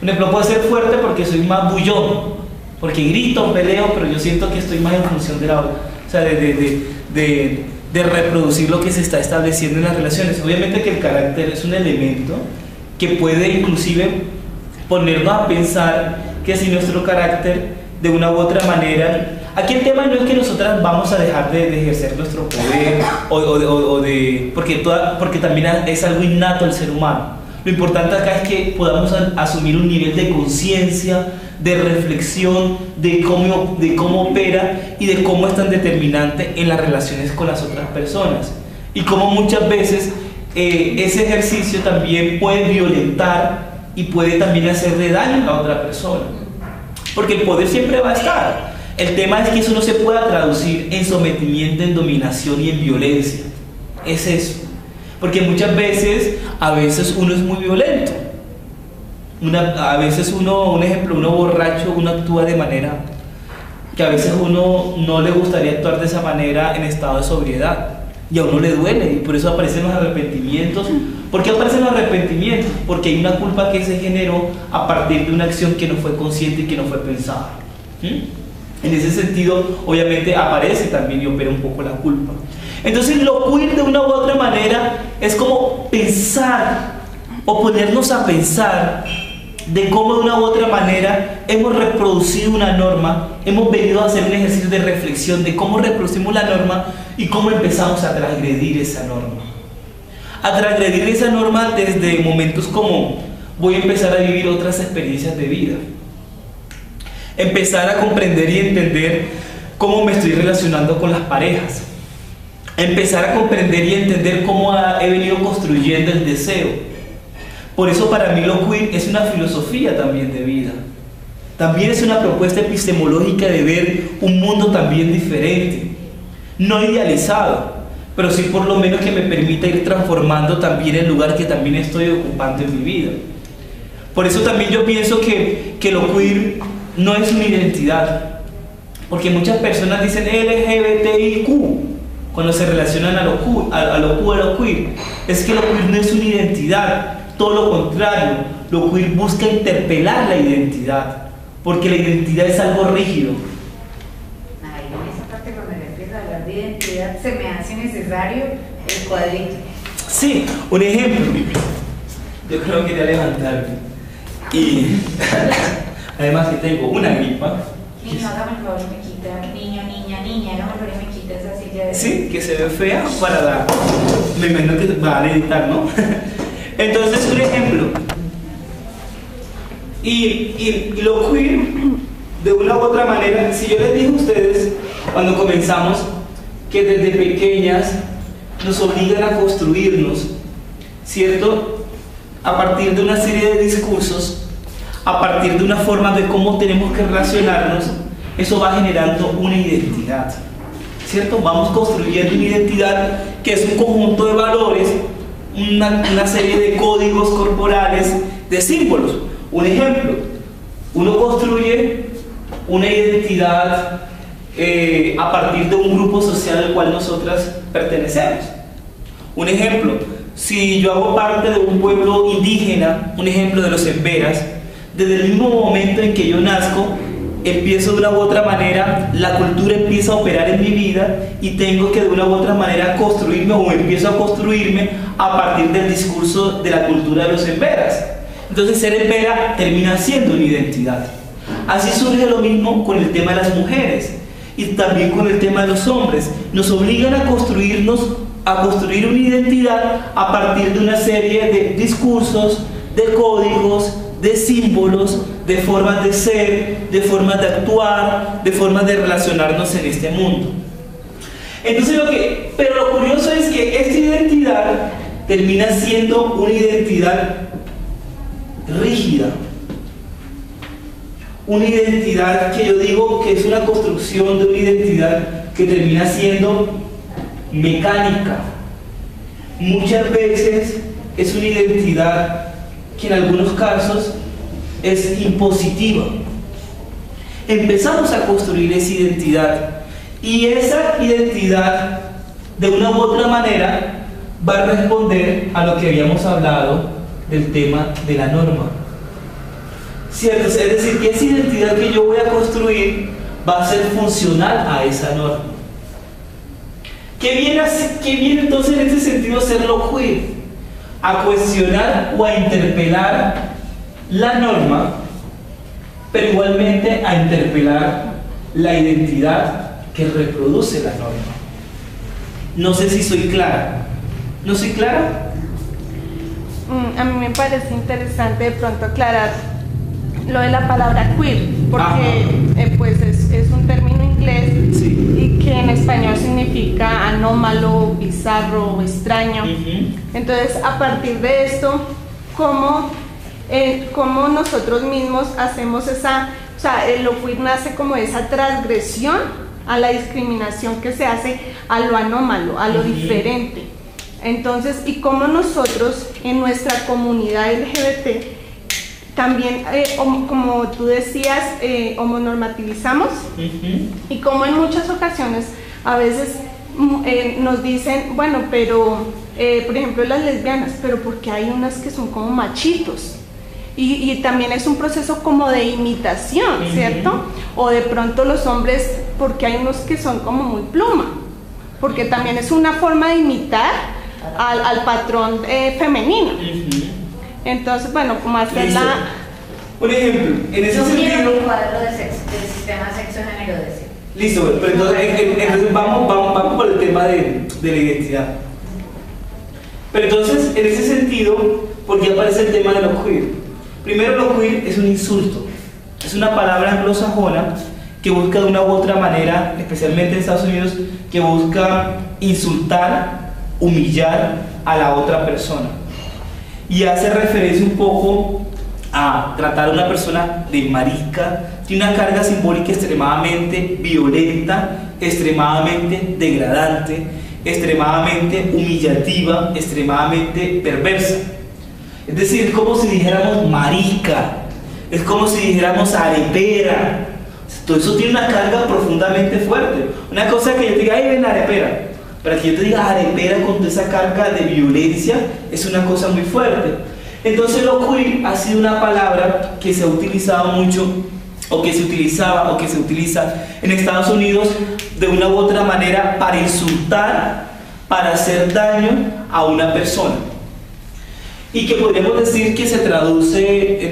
Un ejemplo, puedo ser fuerte porque soy más bullón, porque grito, peleo, pero yo siento que estoy más en función de la otra. O sea, de reproducir lo que se está estableciendo en las relaciones. Obviamente que el carácter es un elemento que puede inclusive ponernos a pensar que si nuestro carácter de una u otra manera, aquí el tema no es que nosotras vamos a dejar de ejercer nuestro poder porque también es algo innato al ser humano. Lo importante acá es que podamos asumir un nivel de conciencia, de reflexión, de cómo opera y de cómo es tan determinante en las relaciones con las otras personas. Y cómo muchas veces ese ejercicio también puede violentar y puede también hacerle daño a la otra persona. Porque el poder siempre va a estar. El tema es que eso no se pueda traducir en sometimiento, en dominación y en violencia. Es eso. Porque muchas veces, a veces uno es muy violento. A veces un ejemplo, uno borracho, uno actúa de manera que a veces uno no le gustaría actuar de esa manera en estado de sobriedad. Y a uno le duele, y por eso aparecen los arrepentimientos. ¿Por qué aparecen los arrepentimientos? Porque hay una culpa que se generó a partir de una acción que no fue consciente y que no fue pensada. En ese sentido, obviamente aparece también y opera un poco la culpa. Entonces, lo queer de una u otra manera es como pensar o ponernos a pensar de cómo de una u otra manera hemos reproducido una norma, hemos venido a hacer un ejercicio de reflexión de cómo reproducimos la norma y cómo empezamos a transgredir esa norma. A transgredir esa norma desde momentos como voy a empezar a vivir otras experiencias de vida. Empezar a comprender y entender cómo me estoy relacionando con las parejas. Empezar a comprender y entender cómo he venido construyendo el deseo. Por eso para mí lo queer es una filosofía también de vida. También es una propuesta epistemológica de ver un mundo también diferente. No idealizado, pero sí por lo menos que me permita ir transformando también el lugar que también estoy ocupando en mi vida. Por eso también yo pienso que lo queer no es una identidad. Porque muchas personas dicen LGBTIQ cuando se relacionan a lo queer. Es que lo queer no es una identidad. Todo lo contrario, lo queer busca interpelar la identidad, porque la identidad es algo rígido. Ahí en esa parte cuando le empiezo a hablar de identidad se me hace necesario el cuadrito. Sí, un ejemplo. Yo creo que ya levantarme. Y además que tengo una gripa. Niño, hágame el favor, me quita. Niño, niña, hágame el favor, me quita esa silla de... Sí, que se ve fea para dar. Me imagino que van a editar, ¿no? Entonces, un ejemplo, y lo queer, de una u otra manera, si yo les dije a ustedes, cuando comenzamos, que desde pequeñas nos obligan a construirnos, ¿cierto? A partir de una serie de discursos, a partir de una forma de cómo tenemos que relacionarnos, eso va generando una identidad, ¿cierto? Vamos construyendo una identidad que es un conjunto de valores, una serie de códigos corporales, de símbolos. Un ejemplo, uno construye una identidad a partir de un grupo social al cual nosotras pertenecemos. Un ejemplo, si yo hago parte de un pueblo indígena, un ejemplo de los emberas, desde el mismo momento en que yo nazco, empiezo de una u otra manera, la cultura empieza a operar en mi vida y tengo que de una u otra manera construirme o empiezo a construirme a partir del discurso de la cultura de los emberas. Entonces ser embera termina siendo una identidad. Así surge lo mismo con el tema de las mujeres y también con el tema de los hombres. Nos obligan a construir una identidad a partir de una serie de discursos, de códigos, de símbolos, de formas de ser, de formas de actuar, de formas de relacionarnos en este mundo. Entonces pero lo curioso es que esta identidad termina siendo una identidad rígida, una identidad que yo digo que es una construcción de una identidad que termina siendo mecánica. Muchas veces es una identidad que en algunos casos es impositiva. Empezamos a construir esa identidad y esa identidad de una u otra manera va a responder a lo que habíamos hablado del tema de la norma. ¿Cierto? Es decir, que esa identidad que yo voy a construir va a ser funcional a esa norma. ¿Qué viene entonces en ese sentido ser lo queer? A cuestionar o a interpelar la norma, pero igualmente a interpelar la identidad que reproduce la norma. No sé si soy clara. ¿No soy clara? A mí me parece interesante de pronto aclarar lo de la palabra queer, porque pues es un término inglés, sí, y que en español significa anómalo, bizarro, extraño. Entonces, a partir de esto, ¿cómo nosotros mismos hacemos esa, o sea, lo queer nace como esa transgresión a la discriminación que se hace a lo anómalo, a lo diferente? Entonces, y cómo nosotros en nuestra comunidad LGBT también, como tú decías, homonormativizamos, y como en muchas ocasiones a veces nos dicen, bueno, pero por ejemplo las lesbianas, pero porque hay unas que son como machitos, y también es un proceso como de imitación, ¿cierto? O de pronto los hombres, porque hay unos que son como muy pluma, porque también es una forma de imitar al patrón femenino. Entonces, bueno, como hacerla... Por ejemplo, en ese Yo quiero sentido... un cuadro del sistema sexo-género de ese. Listo, pero entonces vamos por el tema de la identidad. Pero entonces, en ese sentido, ¿por qué aparece el tema de lo queer? Primero, lo queer es un insulto. Es una palabra anglosajona que busca de una u otra manera, especialmente en Estados Unidos, que busca insultar, humillar a la otra persona. Y hace referencia un poco a tratar a una persona de marica, tiene una carga simbólica extremadamente violenta, extremadamente degradante, extremadamente humillativa, extremadamente perversa. Es decir, es como si dijéramos marica, es como si dijéramos arepera. Todo eso tiene una carga profundamente fuerte. Una cosa que yo te diga, ay, ven arepera, para que yo te diga arepera con toda esa carga de violencia, es una cosa muy fuerte. Entonces lo queer ha sido una palabra que se ha utilizado mucho, o que se utilizaba, o que se utiliza en Estados Unidos de una u otra manera para insultar, para hacer daño a una persona. Y que podríamos decir que se traduce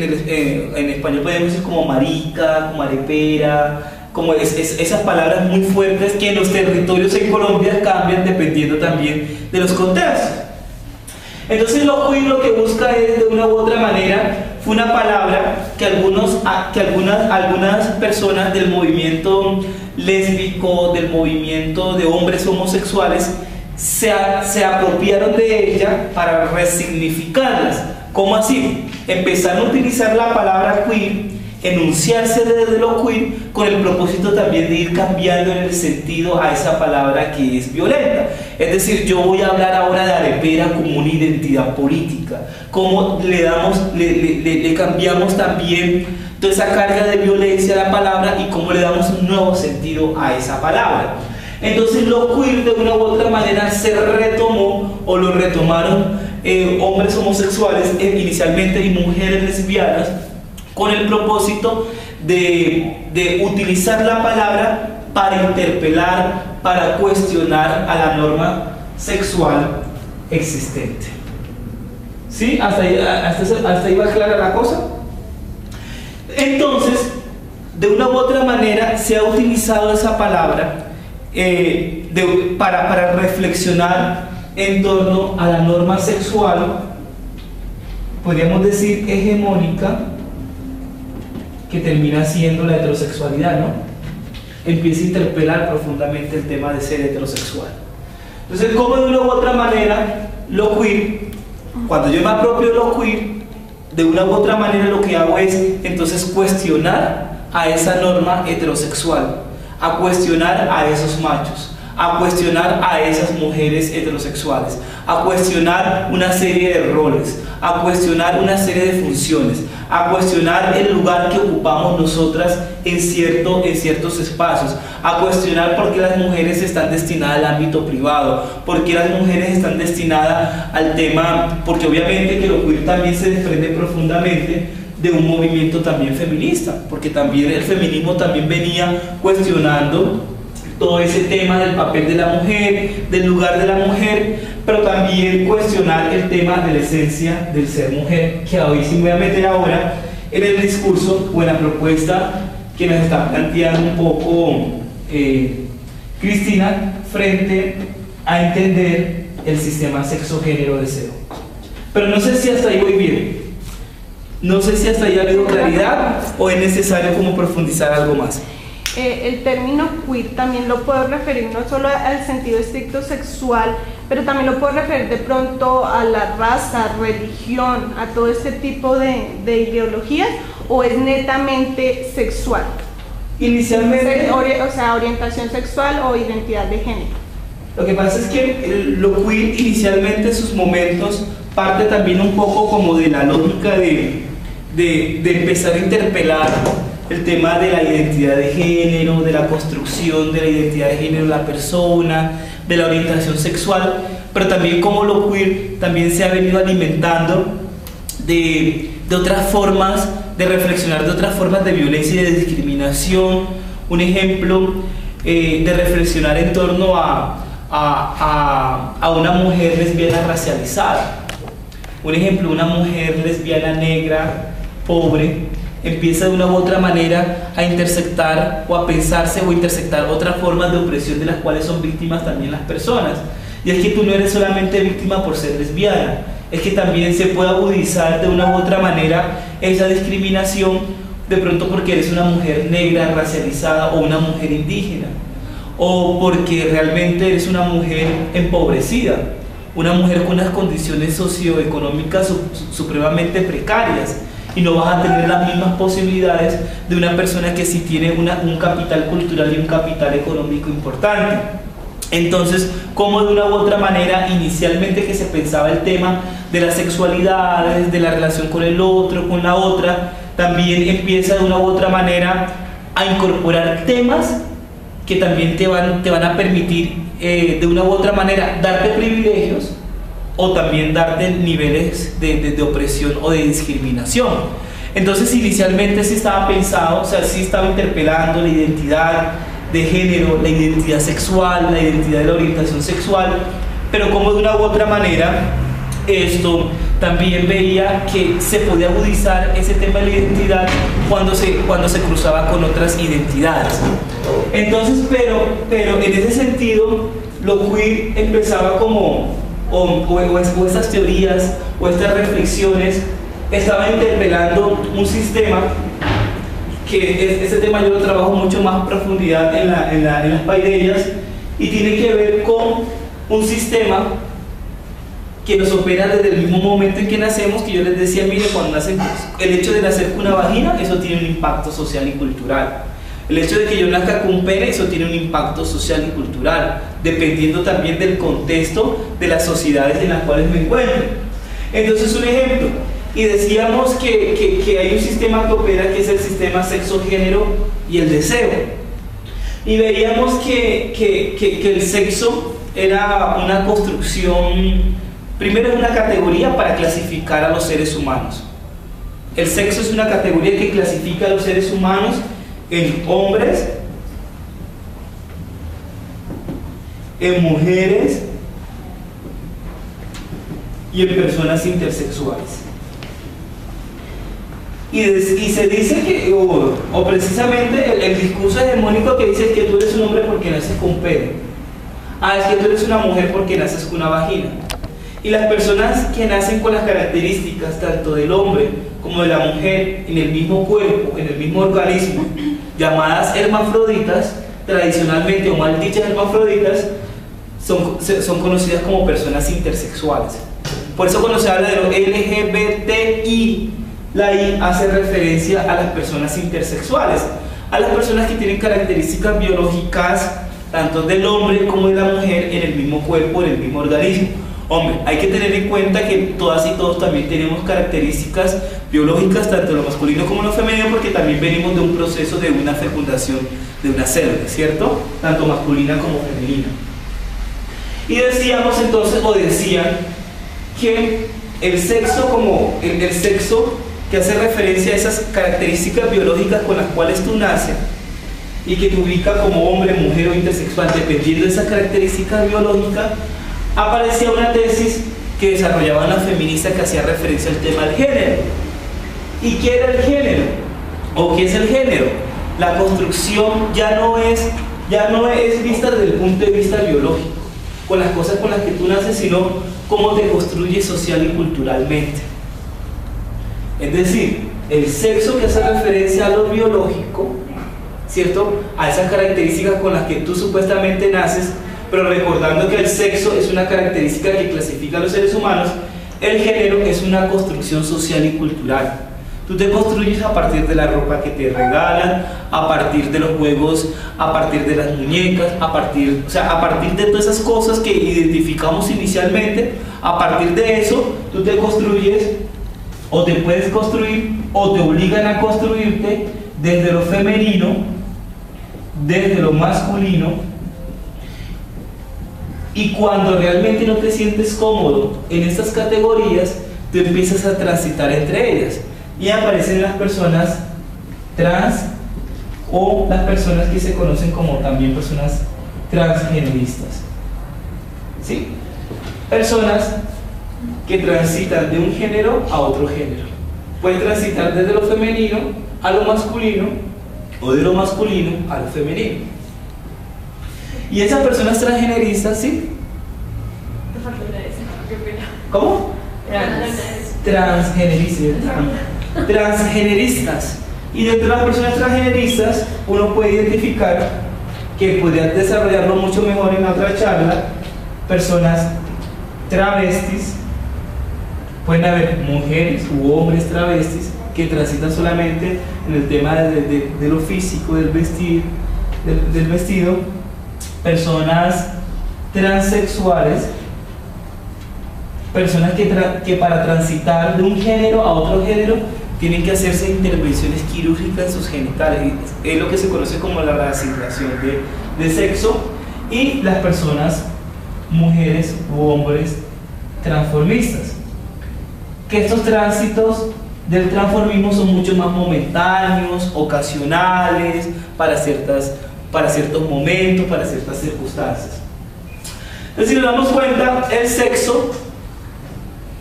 en español, podemos decir como marica, como arepera, como esas palabras muy fuertes que en los territorios en Colombia cambian dependiendo también de los contextos. Entonces lo queer lo que busca es, de una u otra manera, fue una palabra que algunas personas del movimiento lésbico, del movimiento de hombres homosexuales, se apropiaron de ella para resignificarlas. ¿Cómo así? Empezaron a utilizar la palabra queer, enunciarse desde lo queer, con el propósito también de ir cambiando en el sentido a esa palabra que es violenta. Es decir, yo voy a hablar ahora de arepera como una identidad política, cómo le cambiamos también toda esa carga de violencia a la palabra y cómo le damos un nuevo sentido a esa palabra. Entonces lo queer de una u otra manera se retomó, o lo retomaron hombres homosexuales inicialmente y mujeres lesbianas, con el propósito de utilizar la palabra para interpelar, para cuestionar a la norma sexual existente. ¿Sí? ¿Hasta ahí va clara la cosa? Entonces, de una u otra manera se ha utilizado esa palabra para reflexionar en torno a la norma sexual, podríamos decir hegemónica, que termina siendo la heterosexualidad, ¿no? Empieza a interpelar profundamente el tema de ser heterosexual. Entonces, ¿cómo de una u otra manera lo queer, cuando yo me apropio de lo queer, de una u otra manera lo que hago es entonces cuestionar a esa norma heterosexual, a cuestionar a esos machos, a cuestionar a esas mujeres heterosexuales, a cuestionar una serie de roles, a cuestionar una serie de funciones, a cuestionar el lugar que ocupamos nosotras en ciertos espacios, a cuestionar por qué las mujeres están destinadas al ámbito privado, por qué las mujeres están destinadas al tema, porque obviamente que lo queer también se desprende profundamente de un movimiento también feminista, porque también el feminismo también venía cuestionando todo ese tema del papel de la mujer, del lugar de la mujer, pero también cuestionar el tema de la esencia del ser mujer, que hoy sí me voy a meter ahora en el discurso o en la propuesta que nos está planteando un poco Cristina frente a entender el sistema sexo-género-deseo. Pero no sé si hasta ahí voy bien, no sé si hasta ahí ha habido claridad o es necesario como profundizar algo más. El término queer también lo puedo referir no solo al sentido estricto sexual, pero también lo puedo referir de pronto a la raza, religión, a todo este tipo de ideologías, o es netamente sexual. Inicialmente, O sea, orientación sexual o identidad de género. Lo que pasa es que lo queer inicialmente en sus momentos parte también un poco como de la lógica de empezar a interpelar el tema de la identidad de género, de la construcción de la identidad de género de la persona, de la orientación sexual, pero también como lo queer también se ha venido alimentando de otras formas de reflexionar, de otras formas de violencia y de discriminación. Un ejemplo de reflexionar en torno a una mujer lesbiana racializada. Un ejemplo, una mujer lesbiana negra, pobre, empieza de una u otra manera a intersectar o a pensarse o intersectar otras formas de opresión de las cuales son víctimas también las personas. Y es que tú no eres solamente víctima por ser lesbiana, es que también se puede agudizar de una u otra manera esa discriminación, de pronto porque eres una mujer negra, racializada, o una mujer indígena, o porque realmente eres una mujer empobrecida, una mujer con unas condiciones socioeconómicas supremamente precarias, y no vas a tener las mismas posibilidades de una persona que sí tiene un capital cultural y un capital económico importante. Entonces, como de una u otra manera, inicialmente que se pensaba el tema de las sexualidades, de la relación con el otro, con la otra, también empieza de una u otra manera a incorporar temas que también te van a permitir de una u otra manera darte privilegios o también darte niveles de opresión o de discriminación. Entonces inicialmente sí estaba pensado, o sea, sí estaba interpelando la identidad de género, la identidad sexual, la identidad de la orientación sexual, pero como de una u otra manera esto también veía que se podía agudizar ese tema de la identidad cuando se cruzaba con otras identidades. Entonces, pero en ese sentido, lo queer empezaba como, o estas teorías, o estas reflexiones, estaban interpelando un sistema que ese tema yo lo trabajo mucho más profundidad en las paideñas, y tiene que ver con un sistema que nos opera desde el mismo momento en que nacemos, que yo les decía, mire, cuando nacen, el hecho de nacer con una vagina, eso tiene un impacto social y cultural. El hecho de que yo nazca con un pene, eso tiene un impacto social y cultural, dependiendo también del contexto de las sociedades en las cuales me encuentro. Entonces, un ejemplo, y decíamos que hay un sistema que opera, que es el sistema sexo-género y el deseo. Y veíamos que el sexo era una construcción. Primero, es una categoría para clasificar a los seres humanos. El sexo es una categoría que clasifica a los seres humanos en hombres, en mujeres y en personas intersexuales. Y se dice que, o precisamente el discurso hegemónico que dice que tú eres un hombre porque naces con pene. Es que tú eres una mujer porque naces con una vagina. Y las personas que nacen con las características tanto del hombre como de la mujer en el mismo cuerpo, en el mismo organismo, llamadas hermafroditas, tradicionalmente o mal dichas hermafroditas, son conocidas como personas intersexuales. Por eso cuando se habla de los LGBTI, la I hace referencia a las personas intersexuales, a las personas que tienen características biológicas tanto del hombre como de la mujer, en el mismo cuerpo, en el mismo organismo. Hombre, hay que tener en cuenta que todas y todos también tenemos características biológicas, tanto lo masculino como lo femenino, porque también venimos de un proceso de una fecundación de una célula, ¿cierto? Tanto masculina como femenina. Y decíamos entonces, o decían, que el sexo como el sexo que hace referencia a esas características biológicas con las cuales tú naces y que te ubica como hombre, mujer o intersexual, dependiendo de esa característica biológica, aparecía una tesis que desarrollaban las feministas que hacía referencia al tema del género. ¿Y qué era el género? ¿O qué es el género? La construcción ya no es vista desde el punto de vista biológico, con las cosas con las que tú naces, sino cómo te construyes social y culturalmente. Es decir, el sexo que hace referencia a lo biológico, ¿cierto? A esas características con las que tú supuestamente naces, pero recordando que el sexo es una característica que clasifica a los seres humanos, el género es una construcción social y cultural. Tú te construyes a partir de la ropa que te regalan, a partir de los juegos, a partir de las muñecas, a partir de todas esas cosas que identificamos inicialmente. A partir de eso, tú te construyes, o te puedes construir, o te obligan a construirte desde lo femenino, desde lo masculino. Y cuando realmente no te sientes cómodo en estas categorías, tú empiezas a transitar entre ellas. Y aparecen las personas trans o las personas que se conocen como también personas transgeneristas. ¿Sí? Personas que transitan de un género a otro género. Pueden transitar desde lo femenino a lo masculino o de lo masculino a lo femenino. Y esas personas transgeneristas, ¿sí? ¿Cómo? Transgeneristas. Y dentro de las personas transgeneristas uno puede identificar, que podría desarrollarlo mucho mejor en otra charla, personas travestis. Pueden haber mujeres u hombres travestis que transitan solamente en el tema de lo físico, del vestido. Personas transexuales, personas que para transitar de un género a otro género tienen que hacerse intervenciones quirúrgicas en sus genitales. Es lo que se conoce como la reasignación de sexo. Y las personas, mujeres u hombres transformistas, que estos tránsitos del transformismo son mucho más momentáneos, ocasionales, para ciertos momentos, para ciertas circunstancias. Entonces, si nos damos cuenta, el sexo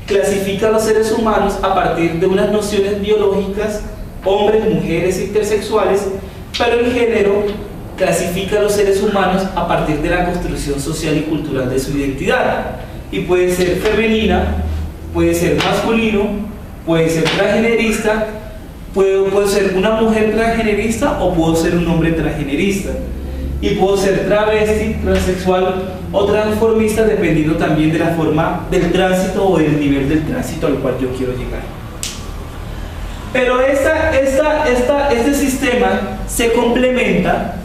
clasifica a los seres humanos a partir de unas nociones biológicas, hombres, mujeres, intersexuales, pero el género clasifica a los seres humanos a partir de la construcción social y cultural de su identidad. Y puede ser femenina, puede ser masculino, puede ser transgenerista, puedo ser una mujer transgenerista o puedo ser un hombre transgenerista. Y puedo ser travesti, transexual o transformista, dependiendo también de la forma del tránsito o del nivel del tránsito al cual yo quiero llegar. Pero este sistema se complementa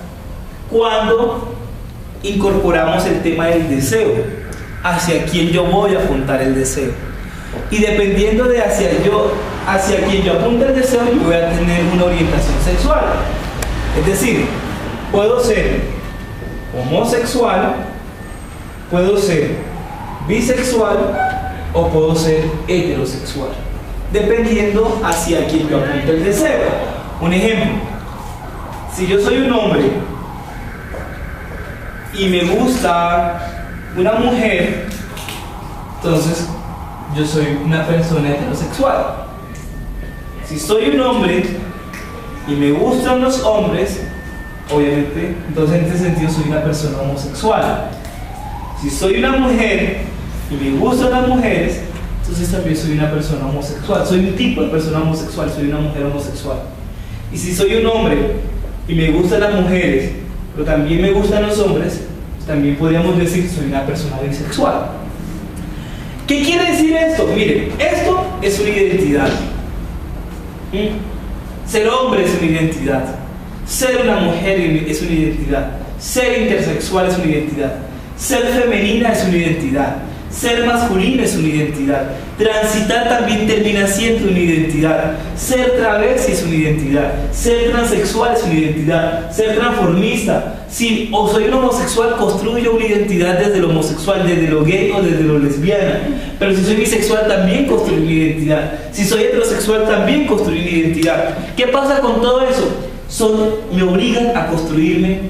cuando incorporamos el tema del deseo, hacia quién yo voy a apuntar el deseo. Y dependiendo de hacia quién yo apunte el deseo, yo voy a tener una orientación sexual. Es decir, puedo ser homosexual, puedo ser bisexual o puedo ser heterosexual, dependiendo hacia quién yo apunte el deseo. Un ejemplo, si yo soy un hombre y me gusta una mujer, entonces yo soy una persona heterosexual. Si soy un hombre y me gustan los hombres, obviamente, entonces en este sentido soy una persona homosexual. Si soy una mujer y me gustan las mujeres, entonces también soy una persona homosexual. Soy un tipo de persona homosexual, soy una mujer homosexual. Y si soy un hombre y me gustan las mujeres, pero también me gustan los hombres, también podríamos decir que soy una persona bisexual. ¿Qué quiere decir esto? Miren, esto es una identidad. Ser hombre es una identidad. Ser una mujer es una identidad. ser intersexual es una identidad, ser femenina es una identidad, ser masculino es una identidad, transitar también termina siendo una identidad, ser travesti es una identidad, ser transexual es una identidad, ser transformista, si o soy un homosexual construyo una identidad desde lo homosexual, desde lo gay o desde lo lesbiana, pero si soy bisexual también construyo una identidad, si soy heterosexual también construyo una identidad. ¿Qué pasa con todo eso? Me obligan a construir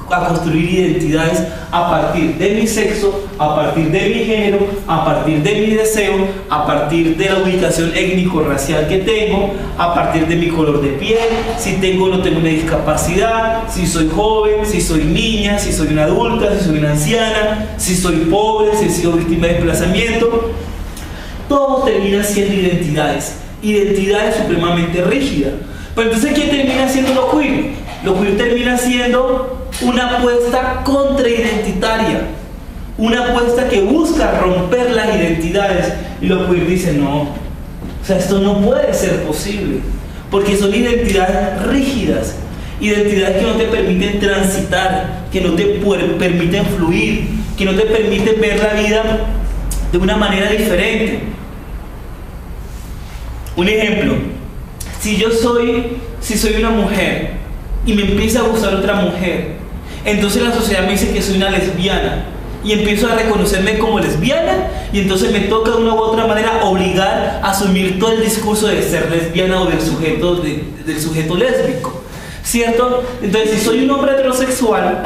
identidades a partir de mi sexo, a partir de mi género, a partir de mi deseo, a partir de la ubicación étnico-racial que tengo, a partir de mi color de piel, si tengo o no tengo una discapacidad, si soy joven, si soy niña, si soy una adulta, si soy una anciana, si soy pobre, si he sido víctima de desplazamiento. Todo termina siendo identidades supremamente rígidas. Pero entonces, ¿qué termina siendo lo queer? Lo queer termina siendo una apuesta contraidentitaria, una apuesta que busca romper las identidades. Y lo queer dice, no, o sea, esto no puede ser posible, porque son identidades rígidas, identidades que no te permiten transitar, que no te permiten fluir, que no te permiten ver la vida de una manera diferente. Un ejemplo, si soy una mujer y me empieza a gustar otra mujer, entonces la sociedad me dice que soy una lesbiana y empiezo a reconocerme como lesbiana, y entonces me toca de una u otra manera obligar a asumir todo el discurso de ser lesbiana o del sujeto lésbico, ¿cierto? Entonces, si soy un hombre heterosexual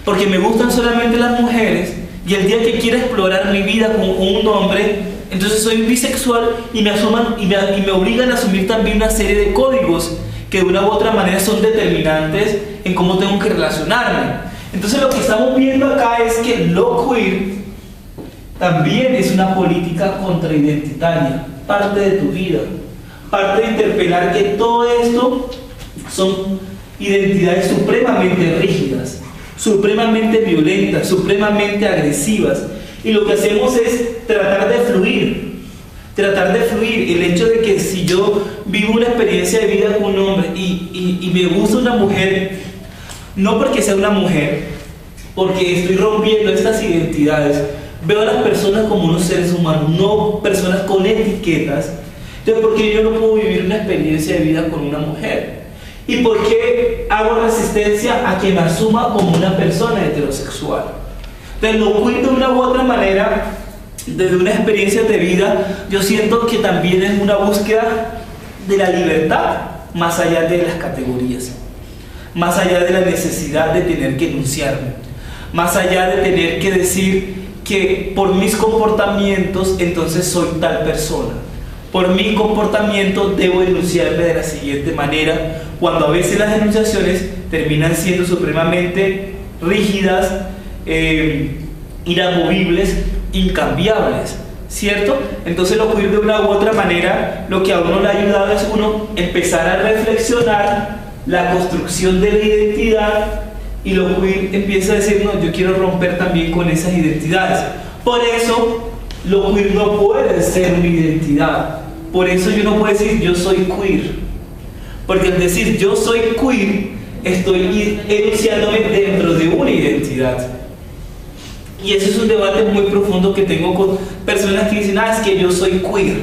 porque me gustan solamente las mujeres, y el día que quiera explorar mi vida como un hombre, entonces soy bisexual y me obligan a asumir también una serie de códigos que de una u otra manera son determinantes en cómo tengo que relacionarme. Entonces lo que estamos viendo acá es que lo queer también es una política contraidentitaria, parte de tu vida, parte de interpelar que todo esto son identidades supremamente rígidas, supremamente violentas, supremamente agresivas, y lo que hacemos es tratar de fluir. El hecho de que si yo vivo una experiencia de vida con un hombre y me gusta una mujer, no porque sea una mujer, porque estoy rompiendo estas identidades, veo a las personas como unos seres humanos, no personas con etiquetas. Entonces, ¿por qué yo no puedo vivir una experiencia de vida con una mujer? ¿Y por qué hago resistencia a que me asuma como una persona heterosexual? Entonces, lo queer de una u otra manera, desde una experiencia de vida, yo siento que también es una búsqueda de la libertad, más allá de las categorías, más allá de la necesidad de tener que enunciarme, más allá de tener que decir que por mis comportamientos entonces soy tal persona, por mi comportamiento debo enunciarme de la siguiente manera, cuando a veces las enunciaciones terminan siendo supremamente rígidas, inamovibles, incambiables, ¿cierto? Entonces lo queer de una u otra manera, lo que a uno le ha ayudado es uno empezar a reflexionar la construcción de la identidad, y lo queer empieza a decir, no, yo quiero romper también con esas identidades. Por eso lo queer no puede ser una identidad, por eso yo no puedo decir yo soy queer, porque al decir yo soy queer estoy enunciándome dentro de una identidad. Y eso es un debate muy profundo que tengo con personas que dicen, es que yo soy queer.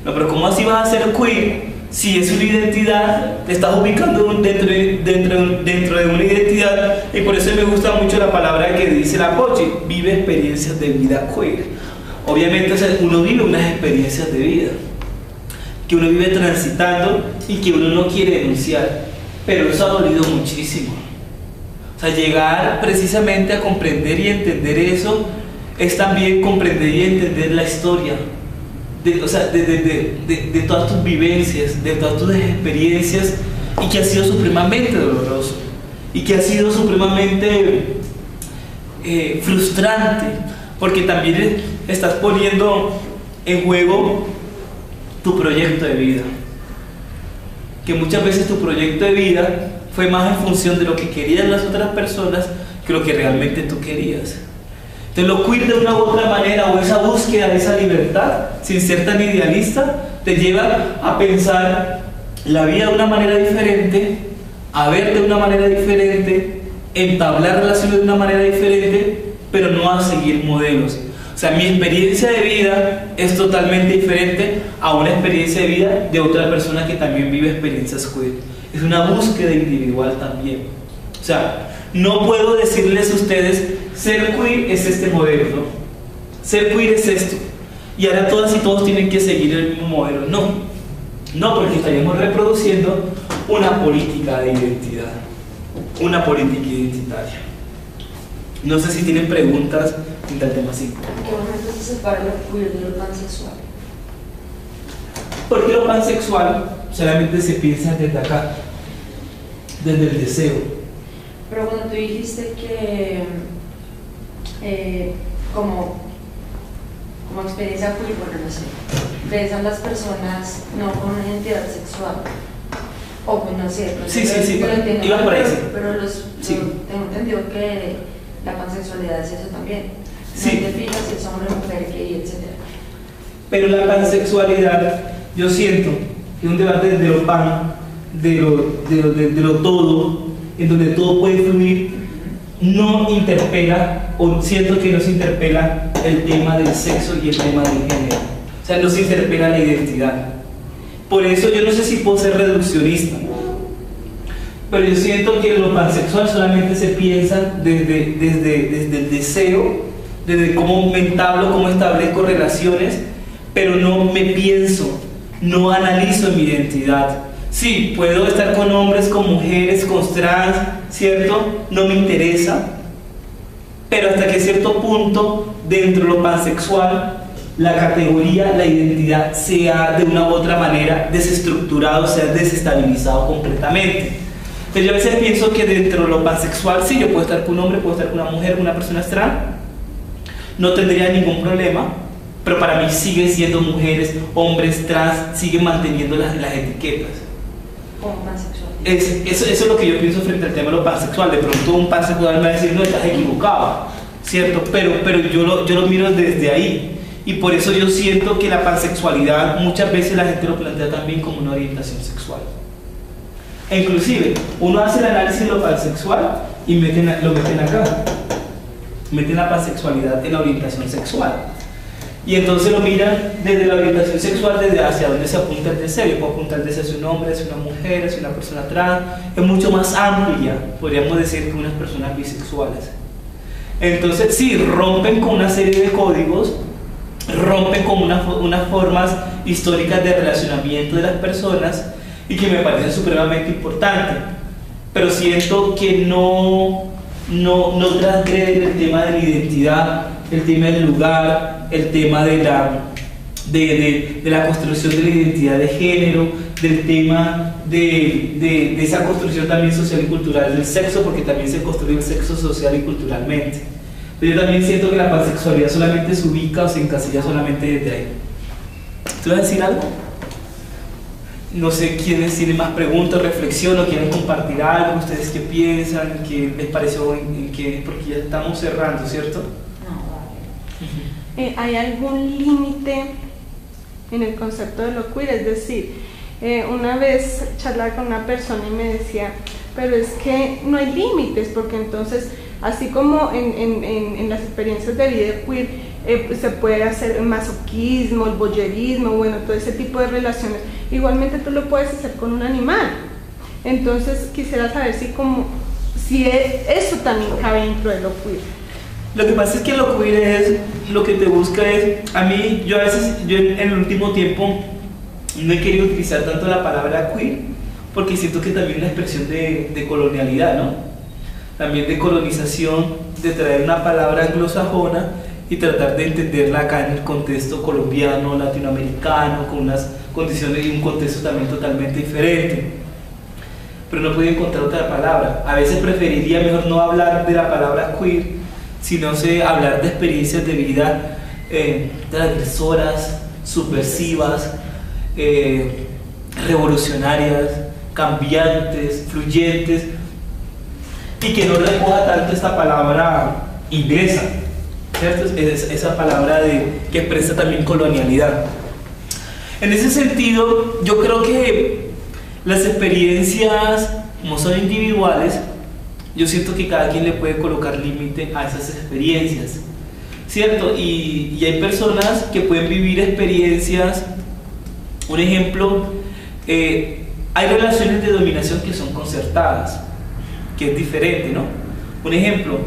No, pero ¿cómo así vas a ser queer si es una identidad? Te estás ubicando dentro de una identidad. Y por eso me gusta mucho la palabra que dice la Pochi, vive experiencias de vida queer. Obviamente, o sea, uno vive unas experiencias de vida que uno vive transitando y que uno no quiere denunciar, pero eso ha dolido muchísimo. O sea, llegar precisamente a comprender y entender eso es también comprender y entender la historia de todas tus vivencias, de todas tus experiencias, y que ha sido supremamente doloroso y que ha sido supremamente frustrante, porque también estás poniendo en juego tu proyecto de vida, que muchas veces tu proyecto de vida fue más en función de lo que querían las otras personas que lo que realmente tú querías. Entonces lo queer de una u otra manera, o esa búsqueda de esa libertad, sin ser tan idealista, te lleva a pensar la vida de una manera diferente, a verte de una manera diferente, entablar relaciones de una manera diferente, pero no a seguir modelos. O sea, mi experiencia de vida es totalmente diferente a una experiencia de vida de otra persona que también vive experiencias queer. Es una búsqueda individual también. O sea, no puedo decirles a ustedes, ser queer es este modelo, ¿no? Ser queer es esto. Y ahora todas y todos tienen que seguir el mismo modelo. No, porque estaríamos reproduciendo una política de identidad, una política identitaria. No sé si tienen preguntas en el tema 5. ¿En qué momento se separa lo queer de lo pansexual? Porque lo pansexual solamente se piensa desde acá, desde el deseo. Pero cuando tú dijiste que como experiencia queer, bueno, no sé, besan las personas no con una identidad sexual, o pues no sé, Sí, iba por ahí. Pero Sí. tengo entendido que la pansexualidad es eso también. Sí. No te fijas si es hombre, mujer, gay, etc. Pero la pansexualidad, yo siento que es un debate de lo pan, de lo todo, en donde todo puede fluir, no interpela, o siento que no se interpela el tema del sexo y el tema del género. O sea, no se interpela la identidad. Por eso yo no sé si puedo ser reduccionista, pero yo siento que lo pansexual solamente se piensa desde el deseo, desde cómo me entablo, cómo establezco relaciones, pero no me pienso, no analizo mi identidad. Sí, puedo estar con hombres, con mujeres, con trans, ¿cierto? No me interesa, pero hasta que cierto punto, dentro de lo pansexual, la categoría, la identidad sea de una u otra manera desestructurado, sea desestabilizado completamente. Entonces yo a veces pienso que dentro de lo pansexual, sí, yo puedo estar con un hombre, puedo estar con una mujer, con una persona trans, no tendría ningún problema, pero para mí siguen siendo mujeres, hombres, trans, siguen manteniendo las etiquetas. Como pansexual. Eso es lo que yo pienso frente al tema de lo pansexual. De pronto un pansexual me va a decir, no, estás equivocado, ¿cierto? Pero yo lo miro desde ahí. Y por eso yo siento que la pansexualidad muchas veces la gente lo plantea también como una orientación sexual. E inclusive, uno hace el análisis de lo pansexual y lo meten acá. Meten la pansexualidad en la orientación sexual. Y entonces lo miran desde la orientación sexual, desde hacia dónde se apunta el deseo. Yo puedo apuntar desde hacia un hombre, hacia una mujer, hacia una persona trans. Es mucho más amplia, podríamos decir, que unas personas bisexuales. Entonces, sí, rompen con una serie de códigos, rompen con unas formas históricas de relacionamiento de las personas y que me parece supremamente importante. Pero siento que no transgreden el tema de la identidad, el tema del lugar, el tema de la construcción de la identidad de género, del tema de esa construcción también social y cultural del sexo, porque también se construye el sexo social y culturalmente. Pero yo también siento que la pansexualidad solamente se ubica o se encasilla solamente desde ahí. ¿Tú vas a decir algo? No sé quiénes tienen más preguntas, reflexión o quieren compartir algo, ustedes qué piensan, qué les pareció, porque ya estamos cerrando, ¿cierto? ¿Hay algún límite en el concepto de lo queer? Es decir, una vez charlaba con una persona y me decía, pero es que no hay límites, porque entonces, así como en las experiencias de vida queer, se puede hacer el masoquismo, el voyerismo, bueno, todo ese tipo de relaciones, igualmente tú lo puedes hacer con un animal. Entonces quisiera saber si eso también cabe dentro de lo queer. Lo que pasa es que lo queer es, lo que te busca es, yo a veces, en el último tiempo no he querido utilizar tanto la palabra queer, porque siento que también es una expresión de colonialidad, ¿no? También de colonización, de traer una palabra anglosajona y tratar de entenderla acá en el contexto colombiano, latinoamericano, con unas condiciones y un contexto también totalmente diferente. Pero no puedo encontrar otra palabra. A veces preferiría mejor no hablar de la palabra queer, sino hablar de experiencias de vida transgresoras, subversivas, revolucionarias, cambiantes, fluyentes, y que no recoja tanto esta palabra inglesa, ¿cierto? Esa palabra que expresa también colonialidad. En ese sentido, yo creo que las experiencias, como son individuales, yo siento que cada quien le puede colocar límite a esas experiencias, ¿cierto? Y hay personas que pueden vivir experiencias, un ejemplo, hay relaciones de dominación que son concertadas, que es diferente, ¿no? Un ejemplo,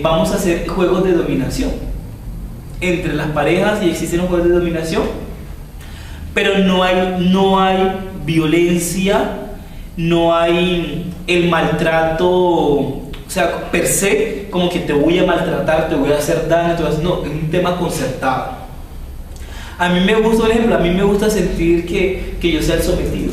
vamos a hacer juegos de dominación entre las parejas y existen los juegos de dominación, pero no hay violencia, no hay el maltrato, o sea, per se, como que te voy a maltratar, te voy a hacer daño, no, es un tema concertado. A mí me gusta, por ejemplo, a mí me gusta sentir que yo sea el sometido.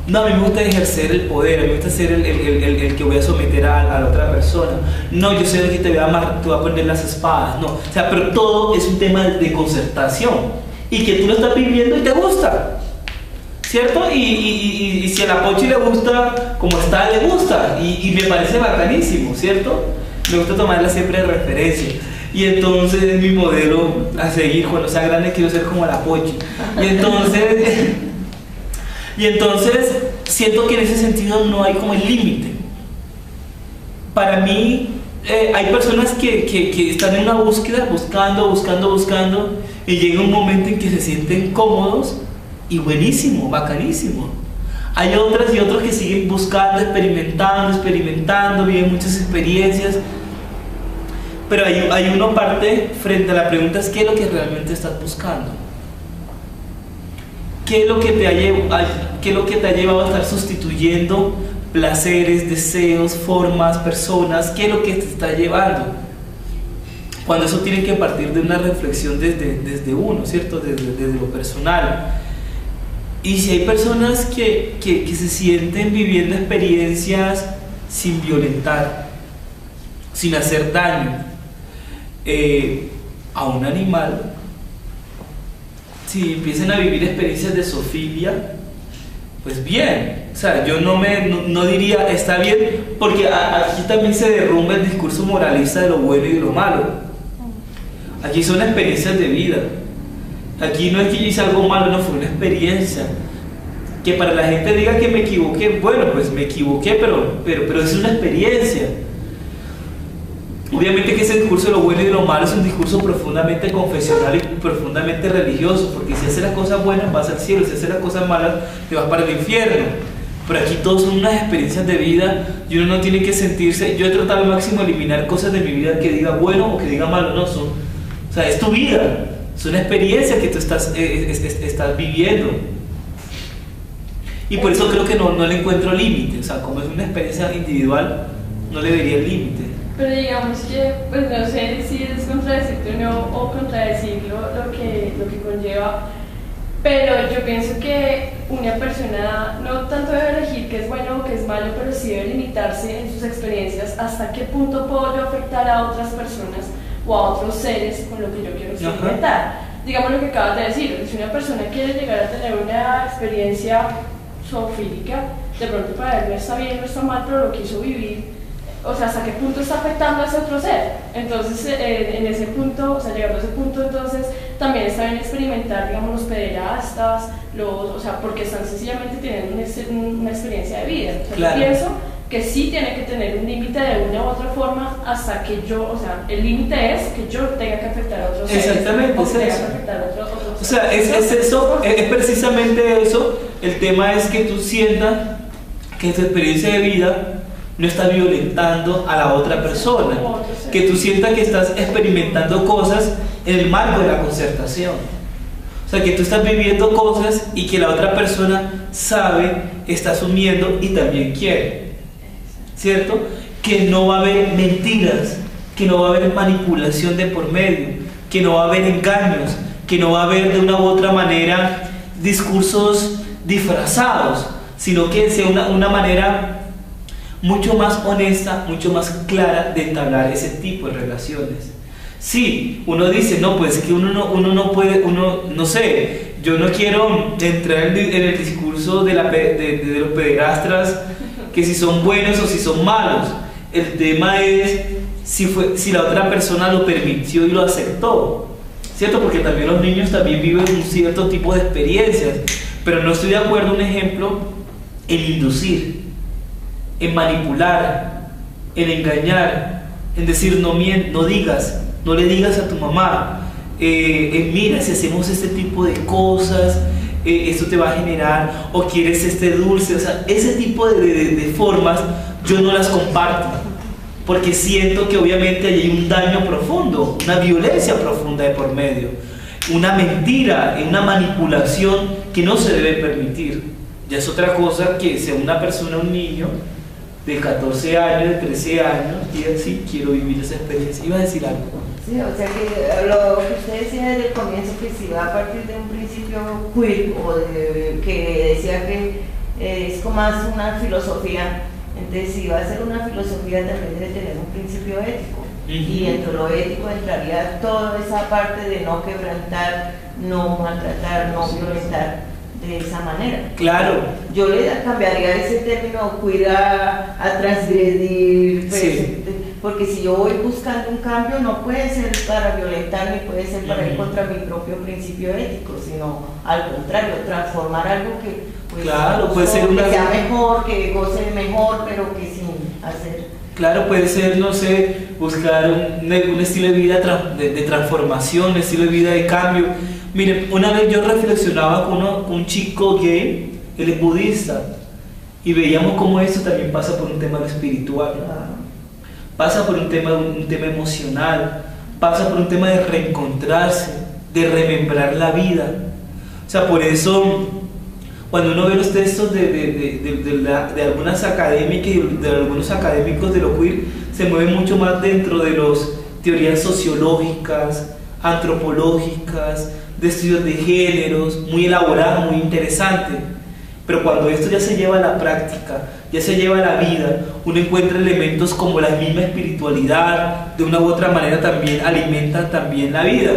No, a mí me gusta ejercer el poder, a mí me gusta ser el que voy a someter a la otra persona. No, yo soy el que te voy a poner las espadas. No, o sea, pero todo es un tema de concertación y que tú lo estás viviendo y te gusta, ¿cierto? Y si a la Pochi le gusta como está, le gusta y me parece bacanísimo, ¿cierto? Me gusta tomarla siempre de referencia. Y entonces es mi modelo a seguir. Cuando sea grande quiero ser como la Pochi. Y entonces siento que en ese sentido no hay como el límite. Para mí hay personas que están en una búsqueda, buscando, y llega un momento en que se sienten cómodos y buenísimo, bacanísimo. Hay otras y otros que siguen buscando, experimentando, viven muchas experiencias. Pero hay una parte frente a la pregunta es ¿qué es lo que realmente estás buscando? ¿Qué es lo que te ha llevado a estar sustituyendo placeres, deseos, formas, personas? ¿Qué es lo que te está llevando? Cuando eso tiene que partir de una reflexión desde uno, ¿cierto? Desde lo personal. Y si hay personas que se sienten viviendo experiencias sin violentar, sin hacer daño a un animal, si empiezan a vivir experiencias de zoofilia, pues bien, o sea, yo no diría está bien, porque aquí también se derrumba el discurso moralista de lo bueno y de lo malo. Aquí son experiencias de vida. Aquí no es que yo hice algo malo, no, fue una experiencia. Que para la gente diga que me equivoqué, bueno, pues me equivoqué, pero es una experiencia. Obviamente que ese discurso de lo bueno y de lo malo es un discurso profundamente confesional y profundamente religioso, porque si haces las cosas buenas vas al cielo, si haces las cosas malas te vas para el infierno. Pero aquí todos son unas experiencias de vida y uno no tiene que sentirse, yo he tratado al máximo de eliminar cosas de mi vida que diga bueno o que diga malo, no, o sea, es tu vida, es una experiencia que tú estás viviendo. Y por eso creo que no le encuentro límite, o sea, como es una experiencia individual, no le vería el límite. Pero digamos que, pues no sé si es contradecirte o no, o contradecir lo que conlleva, pero yo pienso que una persona no tanto debe elegir qué es bueno o qué es malo, pero sí debe limitarse en sus experiencias hasta qué punto puedo yo afectar a otras personas o a otros seres con lo que yo quiero experimentar. Digamos lo que acabas de decir, si una persona quiere llegar a tener una experiencia zoofílica, de pronto para él no está bien, no está mal, pero lo quiso vivir. O sea, ¿hasta qué punto está afectando a ese otro ser? Entonces, en ese punto, o sea, llegando a ese punto, entonces, también está bien experimentar, digamos, los pederastas, o sea, porque están sencillamente teniendo una experiencia de vida. O sea, claro. Yo pienso que sí tiene que tener un límite de una u otra forma hasta que yo, o sea, el límite es que yo tenga que afectar a otros seres. Exactamente, es eso. O sea, es eso, es precisamente eso. El tema es que tú sientas que tu experiencia de vida no está violentando a la otra persona, que tú sientas que estás experimentando cosas en el marco de la concertación, o sea, que tú estás viviendo cosas y que la otra persona sabe, está asumiendo y también quiere, ¿cierto? Que no va a haber mentiras, que no va a haber manipulación de por medio, que no va a haber engaños, que no va a haber de una u otra manera discursos disfrazados, sino que sea una manera mucho más honesta, mucho más clara de entablar ese tipo de relaciones. Sí, uno dice, no, pues es que uno no puede, no sé, yo no quiero entrar en el discurso de los pederastras, que si son buenos o si son malos. El tema es si la otra persona lo permitió y lo aceptó, ¿cierto? Porque también los niños también viven un cierto tipo de experiencias, pero no estoy de acuerdo, un ejemplo, en inducir, en manipular, en engañar, en decir no digas, no le digas a tu mamá, mira, si hacemos este tipo de cosas, esto te va a generar, o quieres este dulce, o sea, ese tipo de formas yo no las comparto, porque siento que obviamente hay un daño profundo, una violencia profunda de por medio, una mentira, una manipulación que no se debe permitir. Ya es otra cosa que sea una persona, un niño de 14 años, de 13 años, y así quiero vivir esa experiencia. Iba a decir algo. Sí, o sea que lo que usted decía desde el comienzo, que si va a partir de un principio queer, o que decía que es como más una filosofía, entonces si va a ser una filosofía también debe tener un principio ético. Y dentro de lo ético entraría toda esa parte de no quebrantar, no maltratar, no violentar de esa manera. Claro. Yo le cambiaría ese término queer a transgredir, pues, sí. Porque si yo voy buscando un cambio no puede ser para violentar ni puede ser para ir contra mi propio principio ético, sino al contrario, transformar algo que pues, claro, puede ser que sea mejor, que goce mejor, pero que sin hacer. Claro, puede ser, no sé, buscar un estilo de vida de transformación, un estilo de vida de cambio. Miren, una vez yo reflexionaba con un chico gay, él es budista, y veíamos cómo esto también pasa por un tema espiritual, pasa por un tema emocional, pasa por un tema de reencontrarse, de remembrar la vida. O sea, por eso, cuando uno ve los textos de algunas académicas y de algunos académicos de lo queer, se mueve mucho más dentro de las teorías sociológicas, antropológicas, de estudios de géneros, muy elaborado, muy interesante. Pero cuando esto ya se lleva a la práctica, ya se lleva a la vida, uno encuentra elementos como la misma espiritualidad, de una u otra manera también alimentan también la vida.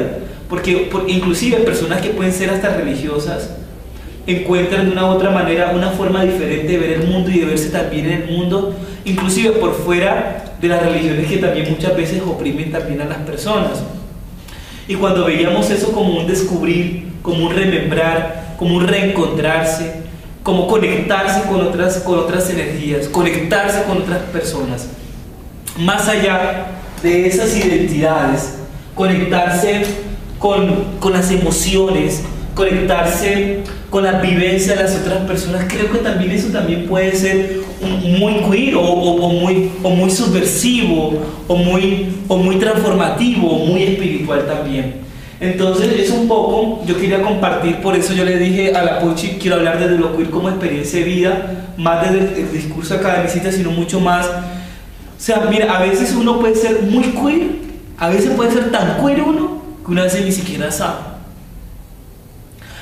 Porque inclusive personas que pueden ser hasta religiosas, encuentran de una u otra manera una forma diferente de ver el mundo y de verse también en el mundo, inclusive por fuera de las religiones que también muchas veces oprimen también a las personas. Y cuando veíamos eso como un descubrir, como un remembrar, como un reencontrarse, como conectarse con otras energías, conectarse con otras personas, más allá de esas identidades, conectarse con las emociones, conectarse con la vivencia de las otras personas, creo que también eso también puede ser muy queer o muy subversivo o muy transformativo o muy espiritual también. Entonces es un poco, yo quería compartir, por eso yo le dije a la Pochi, quiero hablar desde lo queer como experiencia de vida, más desde el discurso academicista, sino mucho más. O sea, mira, a veces uno puede ser muy queer, a veces puede ser tan queer uno que una vez ni siquiera sabe.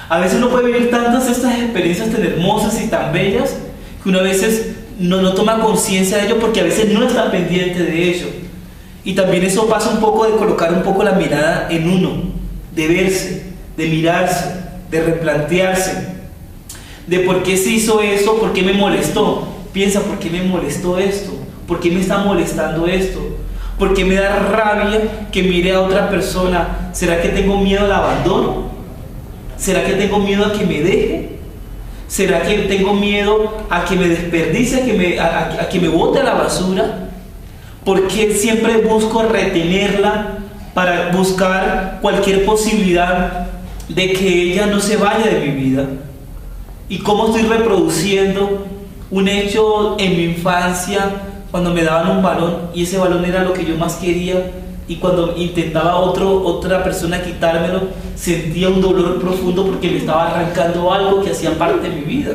A veces uno puede vivir tantas estas experiencias tan hermosas y tan bellas que uno a veces no toma conciencia de ello porque a veces no está pendiente de ello. Y también eso pasa un poco de colocar un poco la mirada en uno, de verse, de mirarse, de replantearse, de por qué se hizo eso, por qué me molestó. Piensa, ¿por qué me molestó esto? ¿Por qué me está molestando esto? ¿Por qué me da rabia que mire a otra persona? ¿Será que tengo miedo al abandono? ¿Será que tengo miedo a que me deje? ¿Será que tengo miedo a que me desperdicie, a que me bote a la basura? ¿Por qué siempre busco retenerla para buscar cualquier posibilidad de que ella no se vaya de mi vida? ¿Y cómo estoy reproduciendo un hecho en mi infancia cuando me daban un balón y ese balón era lo que yo más quería? Y cuando intentaba otra persona quitármelo, sentía un dolor profundo porque me estaba arrancando algo que hacía parte de mi vida.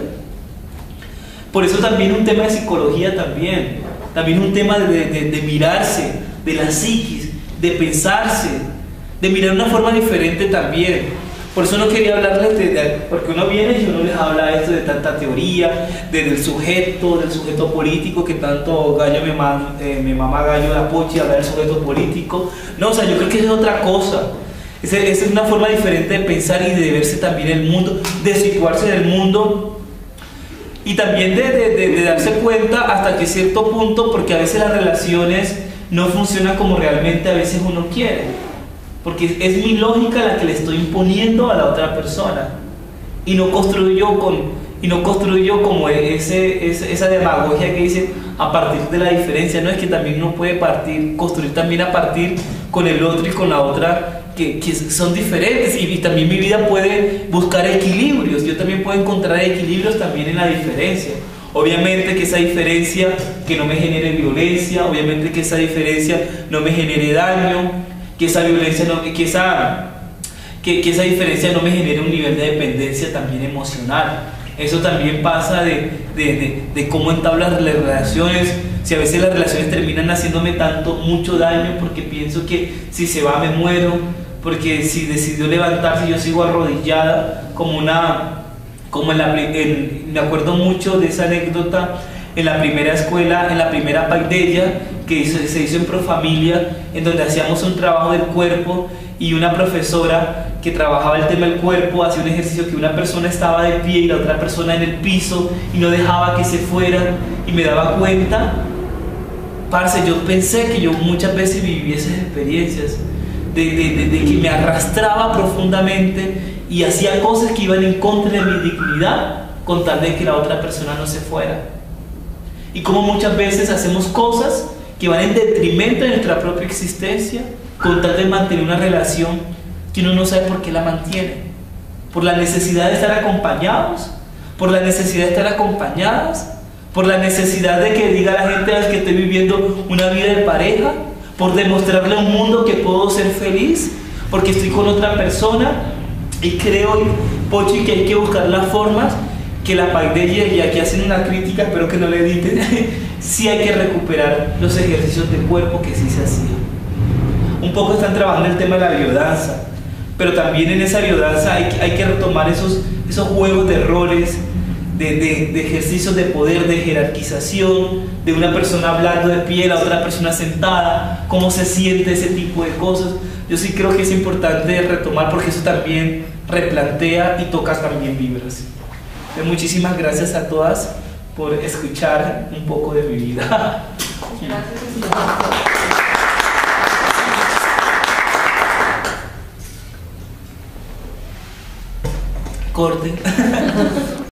Por eso también un tema de psicología también un tema de mirarse, de la psiquis, de pensarse, de mirar de una forma diferente también. Por eso no quería hablarles porque uno viene y uno les habla esto de tanta teoría, del sujeto político, que tanto Gallo me mama Gallo de Pochi, hablar del sujeto político. No, o sea, yo creo que es otra cosa. Esa es una forma diferente de pensar y de verse también en el mundo, de situarse en el mundo y también de darse cuenta hasta que cierto punto, porque a veces las relaciones no funcionan como realmente a veces uno quiere. Porque es mi lógica la que le estoy imponiendo a la otra persona y no construyo y no construyo como esa demagogia que dice a partir de la diferencia. No, es que también uno puede construir también a partir con el otro y con la otra que son diferentes, y también mi vida puede buscar equilibrios. Yo también puedo encontrar equilibrios también en la diferencia. Obviamente que esa diferencia que no me genere violencia, obviamente que esa diferencia no me genere daño, que esa violencia no, que esa diferencia no me genere un nivel de dependencia también emocional. Eso también pasa de cómo entablas las relaciones. Si a veces las relaciones terminan haciéndome mucho daño porque pienso que si se va me muero, porque si decidió levantarse yo sigo arrodillada, me acuerdo mucho de esa anécdota en la primera escuela, en la primera paideia que se hizo en Profamilia, en donde hacíamos un trabajo del cuerpo, y una profesora que trabajaba el tema del cuerpo hacía un ejercicio que una persona estaba de pie y la otra persona en el piso y no dejaba que se fueran, y me daba cuenta, parce, yo pensé que yo muchas veces viví esas experiencias de que me arrastraba profundamente y hacía cosas que iban en contra de mi dignidad con tal de que la otra persona no se fuera. Y como muchas veces hacemos cosas que van en detrimento de nuestra propia existencia con tal de mantener una relación que uno no sabe por qué la mantiene. Por la necesidad de estar acompañados, por la necesidad de estar acompañadas, por la necesidad de que diga la gente que estoy viviendo una vida de pareja, por demostrarle a un mundo que puedo ser feliz, porque estoy con otra persona. Y creo, Pochi, que hay que buscar las formas que la paideia, y aquí hacen una crítica, espero que no le editen, sí hay que recuperar los ejercicios de cuerpo que sí se hacían. Un poco están trabajando el tema de la biodanza, pero también en esa biodanza hay que retomar esos juegos de roles, de ejercicios de poder, de jerarquización, de una persona hablando de pie, la otra persona sentada, cómo se siente ese tipo de cosas. Yo sí creo que es importante retomar, porque eso también replantea y toca también vibras. Muchísimas gracias a todas por escuchar un poco de mi vida. Corte.